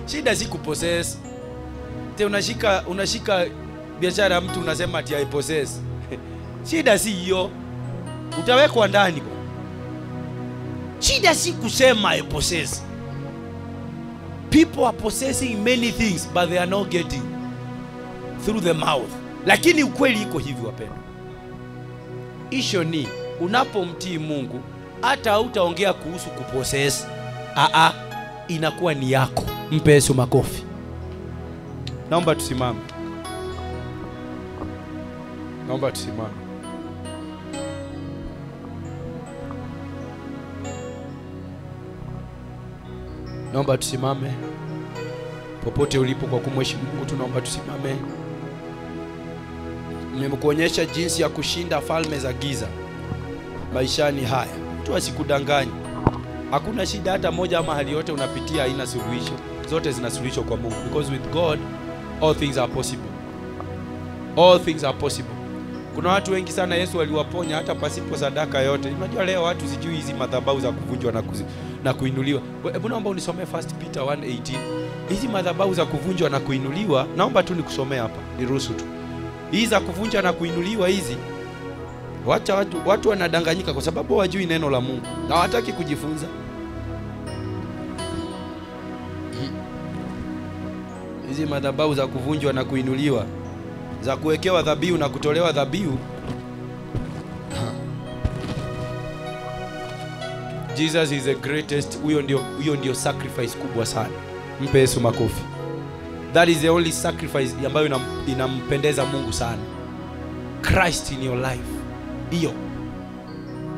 Shida si kupossess. Te unashika biashara ya mtu unasema ati haipossess. Shida si hiyo, utawekwa ndani kwa. Shida si kusema haipossess. People are possessing many things but they are not getting through the mouth. Lakini ukweli iko hivi wapendwa. Isho ni unapomtii Mungu hata hautaongea kuhusu kupossess. Inakuwa ni yako. Mpe Yesu makofi. Naomba tusimame. Naomba tusimame. Naomba tusimame. Popote ulipo kwa kumheshimu Mungu, tunaomba tusimame. Nimekuonyesha jinsi ya kushinda falme za giza maishani haya. Mtu asikudanganye. Hakuna shida hata moja ama hali yote unapitia haina suluhisho. Zote zina suluhisho kwa Mungu. Because with God all things are possible. All things are possible. Kuna watu wengi sana Yesu aliwaponya hata pasipo sadaka yote. Unajua leo watu sijui hizi madhabahu za kuvunjwa na kuinuliwa. Hebu naomba unisomee 1 Peter 1:18. Hizi madhabahu za kuvunjwa na kuinuliwa, naomba tu nikusomee hapa. Niruhusu tu. Hizi za kuvunjwa na kuinuliwa hizi, watu wanadanganyika kwa sababu hawajui neno la Mungu na hawataki kujifunza. Hizi madhabahu za kuvunjwa na kuinuliwa, za kuwekewa dhabihu na kutolewa dhabihu. Jesus is the greatest. Huyo ndio sacrifice kubwa sana. Mpe Yesu makofi. That is the only sacrifice ambayo inampendeza Mungu sana. Christ in your life.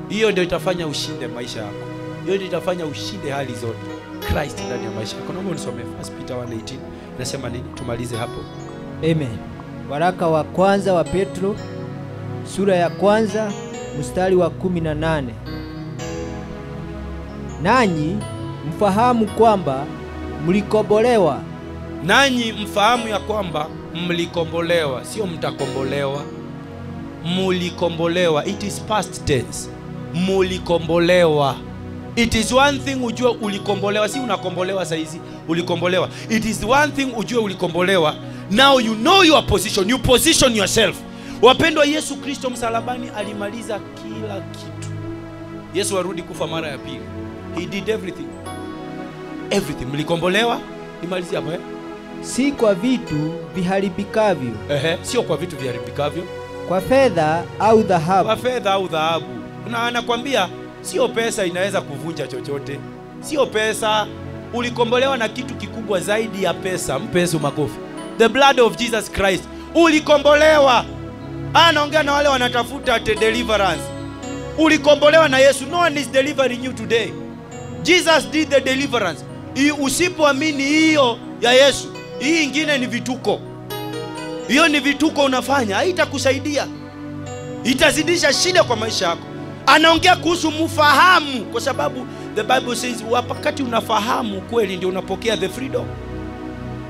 Hiyo ndio itafanya ushinde maisha yako. Hiyo ndio itafanya ushinde hali zote. Christ ndani ya maisha yako. Naomba unisomee 1 Peter 1:18. Nasema nini? Tumalize hapo. Amen. Waraka wa kwanza wa Petro sura ya kwanza mstari wa 18. Nanyi mfahamu kwamba mlikombolewa. Nanyi mfahamu ya kwamba mlikombolewa, sio mtakombolewa. Mlikombolewa. It is past tense. Mlikombolewa. It is one thing ujue ulikombolewa, si unakombolewa saizi, ulikombolewa. It is one thing ujue ulikombolewa. Now you know your position. You position yourself. Wapendwa, Yesu Kristo msalabani alimaliza kila kitu. Yesu arudi kufa mara ya pili. He did everything. Everything. Mlikombolewa, nimalizie hapo Si kwa vitu viharibikavyo. Sio kwa vitu viharibikavyo. Kwa fedha au dhahabu. Kwa fedha au dhahabu. Anakuambia sio pesa inaweza kuvunja chochote. Sio pesa. Ulikombolewa na kitu kikubwa zaidi ya pesa. Mpe Yesu makofi. The blood of Jesus Christ. Ulikombolewa. Anaongea na wale wanatafuta deliverance. Ulikombolewa na Yesu. No one is delivering you today. Jesus did the deliverance. Usipoamini hiyo ya Yesu, hii ingine ni vituko. Hiyo ni vituko unafanya, haitakusaidia. Itazidisha shida kwa maisha yako. Anaongea kuhusu mfahamu, kwa sababu the Bible says wakati unafahamu kweli ndio unapokea the freedom.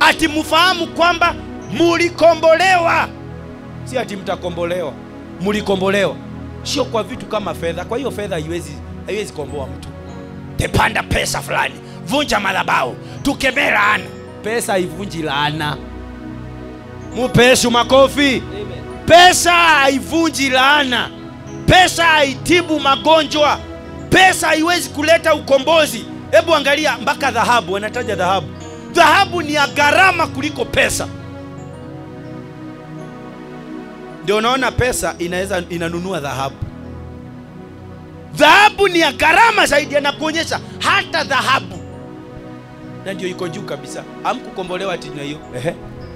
Ati mfahamu kwamba mlikombolewa. Si ati mtakombolewa. Mlikombolewa. sio kwa vitu kama fedha. Kwa hiyo fedha haiwezi komboa mtu. Tepanda pesa fulani, vunja madhabahu, tukemee laana. Pesa haivunji laana. Mupe Yesu makofi. Amen. Pesa haivunji laana. Pesa haitibu magonjwa. Pesa haiwezi kuleta ukombozi. Hebu angalia mpaka dhahabu, wanataja dhahabu. Dhahabu ni ya gharama kuliko pesa. Ndio unaona pesa inanunua dhahabu. Dhahabu ni ya gharama zaidi, anakuonyesha hata dhahabu. Na ndio iko juu kabisa. Hamkukombolewa ati na hiyo.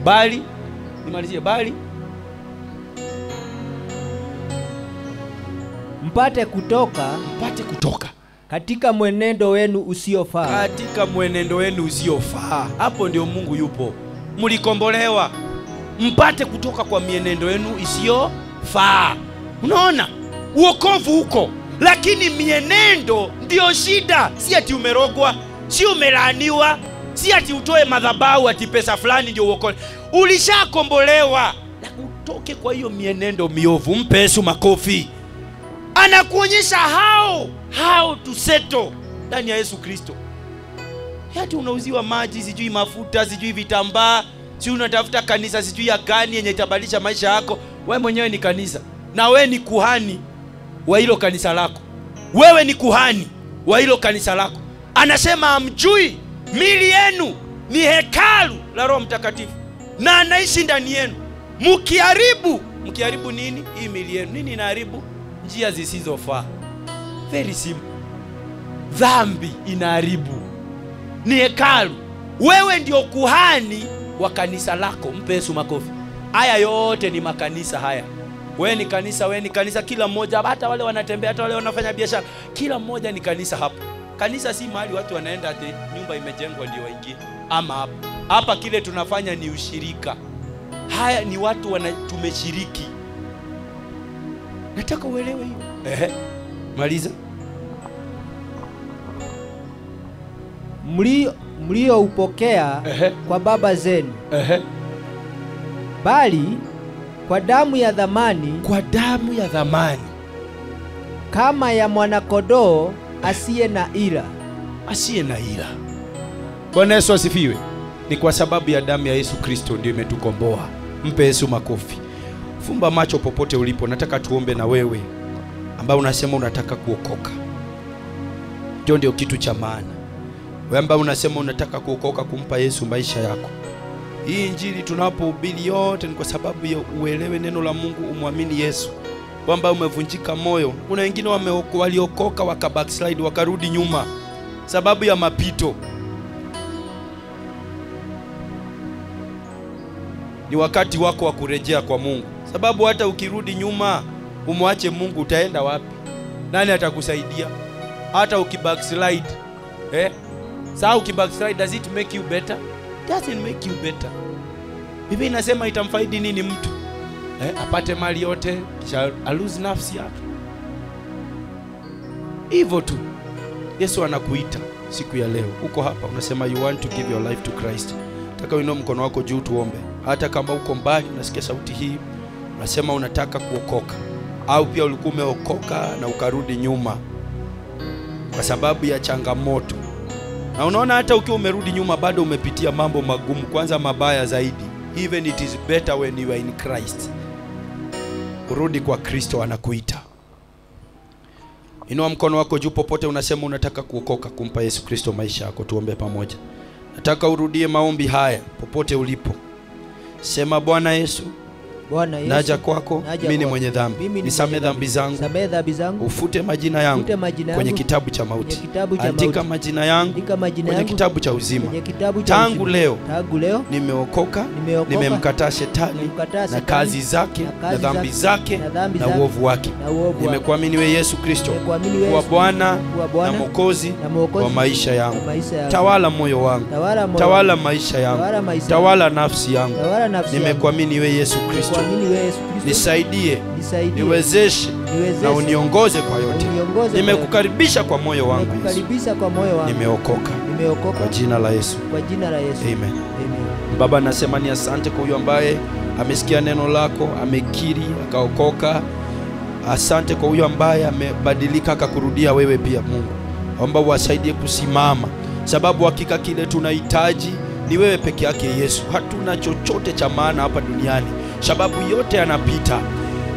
Bali nimalizie bali mpate kutoka katika mwenendo wenu usiofaa. Katika mwenendo wenu usiofaa. Hapo ndio Mungu yupo. Mlikombolewa mpate kutoka kwa mienendo yenu isiyofaa. Unaona? Uokovu huko. Lakini mienendo ndio shida. Si ati umerogwa, si umelaaniwa, si ati utoe madhabahu ati pesa fulani ndio uokolewe. Ulishakombolewa. Na utoke kwa hiyo mienendo miovu. Mpe Yesu makofi. Anakuonyesha how to settle ndani ya Yesu Kristo. Hata unauziwa maji, sijui mafuta, sijui vitambaa, si unatafuta kanisa sijui ya gani yenye itabadilisha maisha yako. Wewe mwenyewe ni kanisa. Na wewe ni kuhani wa hilo kanisa lako. Wewe ni kuhani wa hilo kanisa lako. Anasema amjui mili yenu ni hekalu la Roho Mtakatifu na anaishi ndani yenu. Mkiharibu nini? Hii mili yenu. Nini inaharibu? Njia zisizofaa. Very simple. Dhambi inaharibu. Ni hekalu. Wewe ndio kuhani wa kanisa lako. Mpe Yesu makofi. Haya yote ni makanisa haya. Wewe ni kanisa, kila mmoja, hata wale wanatembea, hata wale wanafanya biashara, kila mmoja ni kanisa hapo. Kanisa si mahali watu wanaenda ati nyumba imejengwa ndio waingie. Ama hapa kile tunafanya ni ushirika. Haya ni watu tumeshiriki. Nataka uelewe hiyo. Maliza. Mlio upokea kwa baba zenu. Bali kwa damu ya dhamani. Kwa damu ya dhamani. Kama ya mwanakondoo asiye na ila. Asiye na ila. Bwana Yesu asifiwe. Ni kwa sababu ya damu ya Yesu Kristo ndio imetukomboa. Mpe Yesu makofi. Fumba macho popote ulipo. Nataka tuombe na wewe ambao unasema unataka kuokoka. Ndio kitu cha maana. Wewe ambao unasema unataka kuokoka, kumpa Yesu maisha yako. Hii injili tunapohubiri yote ni kwa sababu ya uelewe neno la Mungu, umwamini Yesu. Kwamba umevunjika moyo. Kuna wengine waliokoka wakabackslide, wakarudi nyuma sababu ya mapito. Ni wakati wako wa kurejea kwa Mungu. Sababu hata ukirudi nyuma umwache Mungu, utaenda wapi? Nani atakusaidia? Hata ukibackslide, Sasa ukibackslide, does it make you better? Doesn't make you better. Biblia inasema itamfaidi nini mtu? Apate mali yote kisha aluse nafsi yake. Hivyo tu. Yesu anakuita siku ya leo. Uko hapa unasema you want to give your life to Christ. Nataka uinue mkono wako juu tuombe. Hata kama uko mbali unasikia sauti hii, unasema unataka kuokoka, au pia ulikuwa umeokoka na ukarudi nyuma kwa sababu ya changamoto. Na unaona hata ukiwa umerudi nyuma bado umepitia mambo magumu, kwanza mabaya zaidi. Even it is better when you are in Christ. Urudi kwa Kristo, anakuita. Inua mkono wako juu popote unasema unataka kuokoka, kumpa Yesu Kristo maisha yako. Tuombe pamoja. Nataka urudie maombi haya popote ulipo. Sema Bwana Yesu, naja kwako, mimi ni mwenye dhambi. Nisamehe dhambi zangu. Ufute majina yangu kwenye kitabu cha mauti. Andika majina yangu kwenye kitabu cha uzima. Tangu leo nimeokoka, nimemkataa shetani na kazi zake na dhambi zake na uovu wake. Nimekuamini wewe Yesu Kristo kuwa Bwana na Mwokozi wa maisha yangu. Tawala moyo wangu, tawala maisha yangu, tawala nafsi yangu. Nimekuamini wewe Yesu Kristo. Nisaidie, niwezeshe na uniongoze kwa yote. Nimekukaribisha kwa moyo wangu. Nimeokoka kwa jina la Yesu. Amen. Baba, nasema ni asante kwa huyo ambaye amesikia neno lako, amekiri, akaokoka, Asante kwa huyo ambaye amebadilika akakurudia wewe pia Mungu, omba wasaidie kusimama, sababu hakika kile tunahitaji ni wewe peke yake Yesu. Hatuna chochote cha maana hapa duniani, sababu yote yanapita.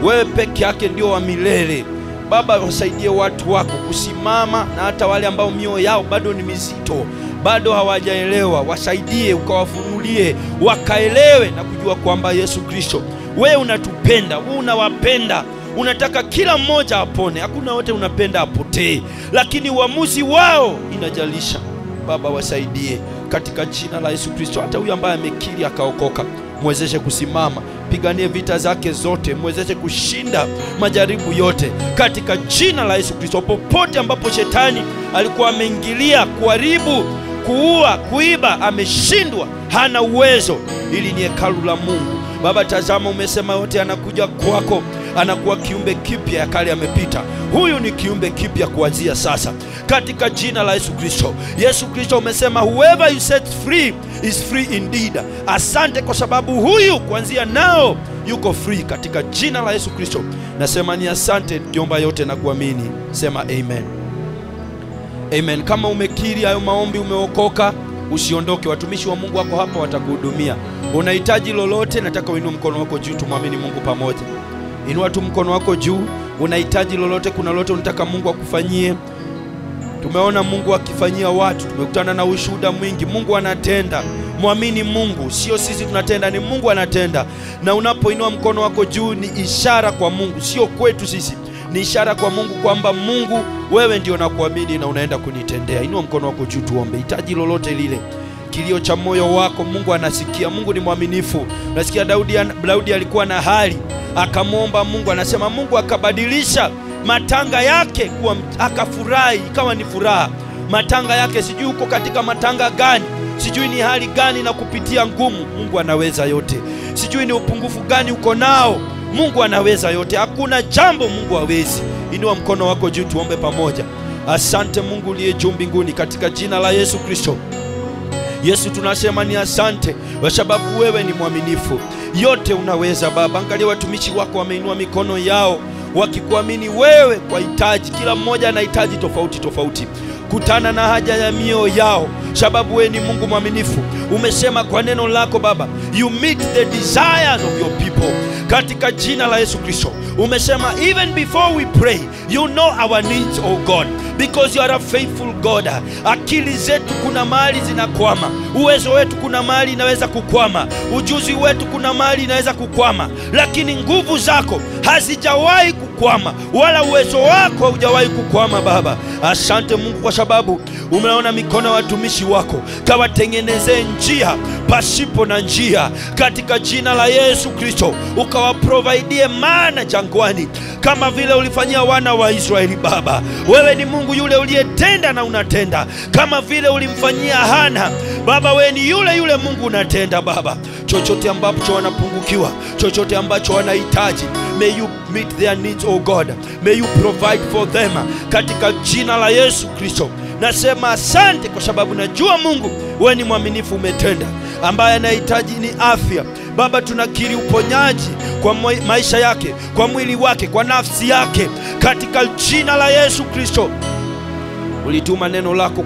Wewe peke yake ndio wa milele. Baba, wasaidie watu wako kusimama, na hata wale ambao mioyo yao bado ni mizito, bado hawajaelewa, wasaidie, ukawafunulie, wakaelewe na kujua kwamba Yesu Kristo, wewe unatupenda, wewe unawapenda, unataka kila mmoja apone. Hakuna wote unapenda apotee, lakini uamuzi wao inajalisha. Baba, wasaidie katika jina la Yesu Kristo. Hata huyu ambaye amekiri akaokoka, mwezeshe kusimama, piganie vita zake zote, mwezeshe kushinda majaribu yote katika jina la Yesu Kristo. Popote ambapo shetani alikuwa ameingilia kuharibu, kuua, kuiba, ameshindwa, hana uwezo. Ili ni hekalu la Mungu. Baba, tazama, umesema yote anakuja kwako, anakuwa kiumbe kipya, ya kale yamepita. Huyu ni kiumbe kipya kuanzia sasa katika jina la Yesu Kristo. Yesu Kristo, umesema whoever you set free is free indeed. Asante kwa sababu huyu kuanzia nao yuko free katika jina la Yesu Kristo. Nasema ni asante, niomba yote na kuamini. Sema amen. Amen. Kama umekiri hayo maombi, umeokoka, usiondoke. Watumishi wa Mungu wako hapa, watakuhudumia. Unahitaji lolote, nataka uinue mkono wako juu, tumwamini Mungu pamoja. Inua tu mkono wako juu. Unahitaji lolote, kuna lolote unataka Mungu akufanyie. Tumeona Mungu akifanyia watu, tumekutana na ushuhuda mwingi. Mungu anatenda. Muamini Mungu, sio sisi tunatenda, ni Mungu anatenda. Na unapoinua mkono wako juu ni ishara kwa Mungu, sio kwetu sisi. Ni ishara kwa Mungu kwamba Mungu, wewe ndio nakuamini na unaenda kunitendea. Inua mkono wako juu, tuombe. Hitaji lolote lile, kilio cha moyo wako, Mungu anasikia. Mungu ni mwaminifu. Nasikia Daudi alikuwa na hali, akamwomba Mungu, anasema Mungu akabadilisha matanga yake kuwa, akafurahi, ikawa ni furaha. Matanga yake, sijui uko katika matanga gani, sijui ni hali gani na kupitia ngumu, Mungu anaweza yote. Sijui ni upungufu gani uko nao, Mungu anaweza yote. Hakuna jambo Mungu hawezi. Inua mkono wako juu, tuombe pamoja. Asante Mungu uliye juu mbinguni, katika jina la Yesu Kristo. Yesu, tunasema ni asante kwa sababu wewe ni mwaminifu. Yote unaweza Baba. Angalia watumishi wako wameinua mikono yao wakikuamini wewe kwa hitaji. Kila mmoja anahitaji tofauti tofauti. Kutana na haja ya mioyo yao, sababu wewe ni Mungu mwaminifu. Umesema kwa neno lako Baba, you meet the desires of your people. Katika jina la Yesu Kristo, umesema even before we pray, you know our needs, oh God, because you are a faithful God. Akili zetu kuna mahali zinakwama, uwezo wetu kuna mahali inaweza kukwama, ujuzi wetu kuna mahali inaweza kukwama, lakini nguvu zako hazijawahi kukwama, wala uwezo wako haujawahi kukwama Baba. Asante Mungu kwa sababu umeona mikono ya watumishi wako, kawatengenezee njia pasipo na njia katika jina la Yesu Kristo. Ukawaprovidie mana jangwani kama vile ulifanyia wana wa Israeli Baba. Wewe ni Mungu yule uliyetenda na unatenda, kama vile ulimfanyia Hana Baba. Wewe ni yule Mungu unatenda Baba. Chochote ambacho wanapungukiwa, chochote ambacho wanahitaji, may you meet their needs, oh God. May you provide for them katika jina la Yesu Kristo. Nasema asante kwa sababu najua Mungu wewe ni mwaminifu, umetenda. Ambaye anahitaji ni afya Baba, tunakiri uponyaji kwa maisha yake, kwa mwili wake, kwa nafsi yake katika jina la Yesu Kristo. Ulituma neno lako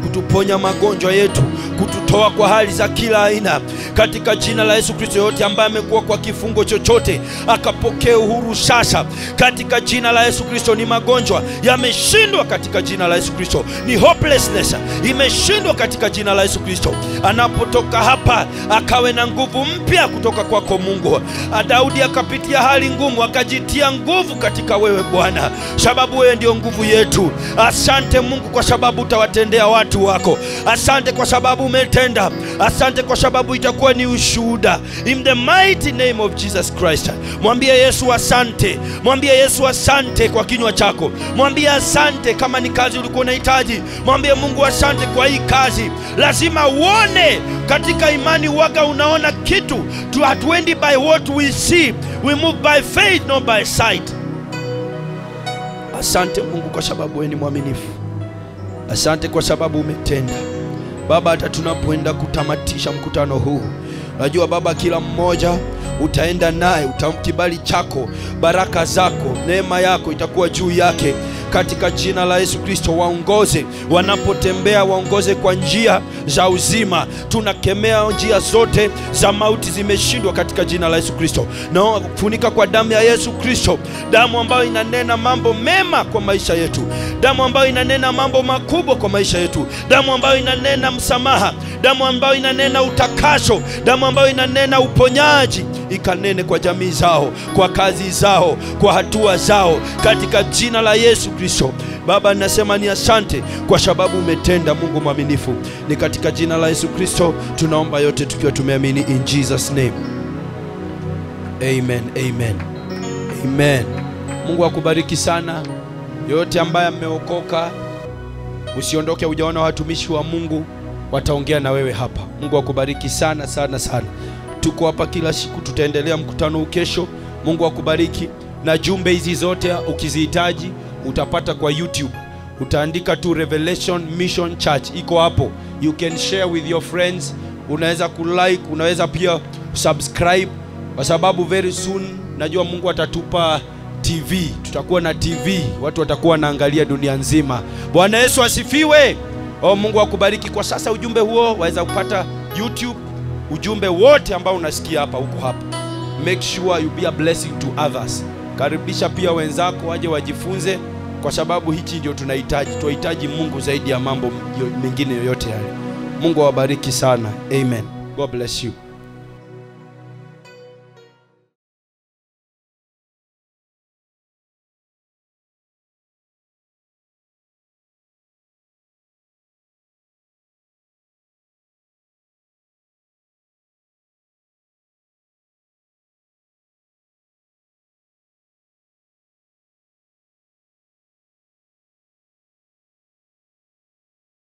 kutuponya magonjwa yetu, kututoa kwa hali za kila aina katika jina la Yesu Kristo. Yote ambaye amekuwa kwa kifungo chochote akapokee uhuru sasa katika jina la Yesu Kristo. Ni magonjwa yameshindwa katika jina la Yesu Kristo, ni hopelessness imeshindwa katika jina la Yesu Kristo. Anapotoka hapa akawe na nguvu mpya kutoka kwako Mungu. Daudi akapitia hali ngumu, akajitia nguvu katika wewe Bwana, sababu wewe ndio nguvu yetu. Asante Mungu kwa sababu utawatendea watu wako. Asante kwa sababu umetenda. Asante kwa sababu itakuwa ni ushuhuda. In the mighty name of Jesus Christ. Mwambie Yesu asante. Mwambie Yesu asante kwa kinywa chako. Mwambie asante kama ni kazi ulikuwa unahitaji. Mwambie Mungu asante kwa hii kazi. Lazima uone katika imani, waga unaona kitu. Hatuendi by what we see. We move by faith, not by sight. Asante Mungu kwa sababu wewe ni mwaminifu. Asante kwa sababu umetenda Baba. Hata tunapoenda kutamatisha mkutano huu, najua Baba kila mmoja utaenda naye, kibali chako, baraka zako, neema yako itakuwa juu yake katika jina la Yesu Kristo. Waongoze wanapotembea, waongoze kwa njia za uzima. Tunakemea njia zote za mauti, zimeshindwa katika jina la Yesu Kristo. Na kufunika kwa damu ya Yesu Kristo, damu ambayo inanena mambo mema kwa maisha yetu, damu ambayo inanena mambo makubwa kwa maisha yetu, damu ambayo inanena msamaha, damu ambayo inanena utakaso, damu ambayo inanena uponyaji, ikanene kwa jamii zao, kwa kazi zao, kwa hatua zao katika jina la Yesu Kristo. Baba, nasema ni asante kwa sababu umetenda, Mungu mwaminifu. Ni katika jina la Yesu Kristo tunaomba yote tukiwa tumeamini, in Jesus name. Amen, amen, amen. Mungu akubariki sana. Yote ambaye ameokoka, usiondoke hujaona watumishi wa Mungu wataongea na wewe hapa. Mungu akubariki sana sana sana. Tuko hapa kila siku, tutaendelea mkutano kesho. Mungu akubariki. Na jumbe hizi zote ukizihitaji utapata kwa YouTube. Utaandika tu Revelation Mission Church, iko hapo. You can share with your friends. Unaweza kulike, unaweza pia subscribe, kwa sababu very soon najua Mungu atatupa TV. Tutakuwa na TV, watu watakuwa wanaangalia dunia nzima. Bwana Yesu asifiwe. Mungu akubariki. Kwa sasa ujumbe huo waweza kupata YouTube. Ujumbe wote ambao unasikia hapa uko hapa. Make sure you be a blessing to others. Karibisha pia wenzako waje wajifunze, kwa sababu hichi ndio tunahitaji. Tunahitaji Mungu zaidi ya mambo mengine yoyote yale. Mungu awabariki sana. Amen. God bless you.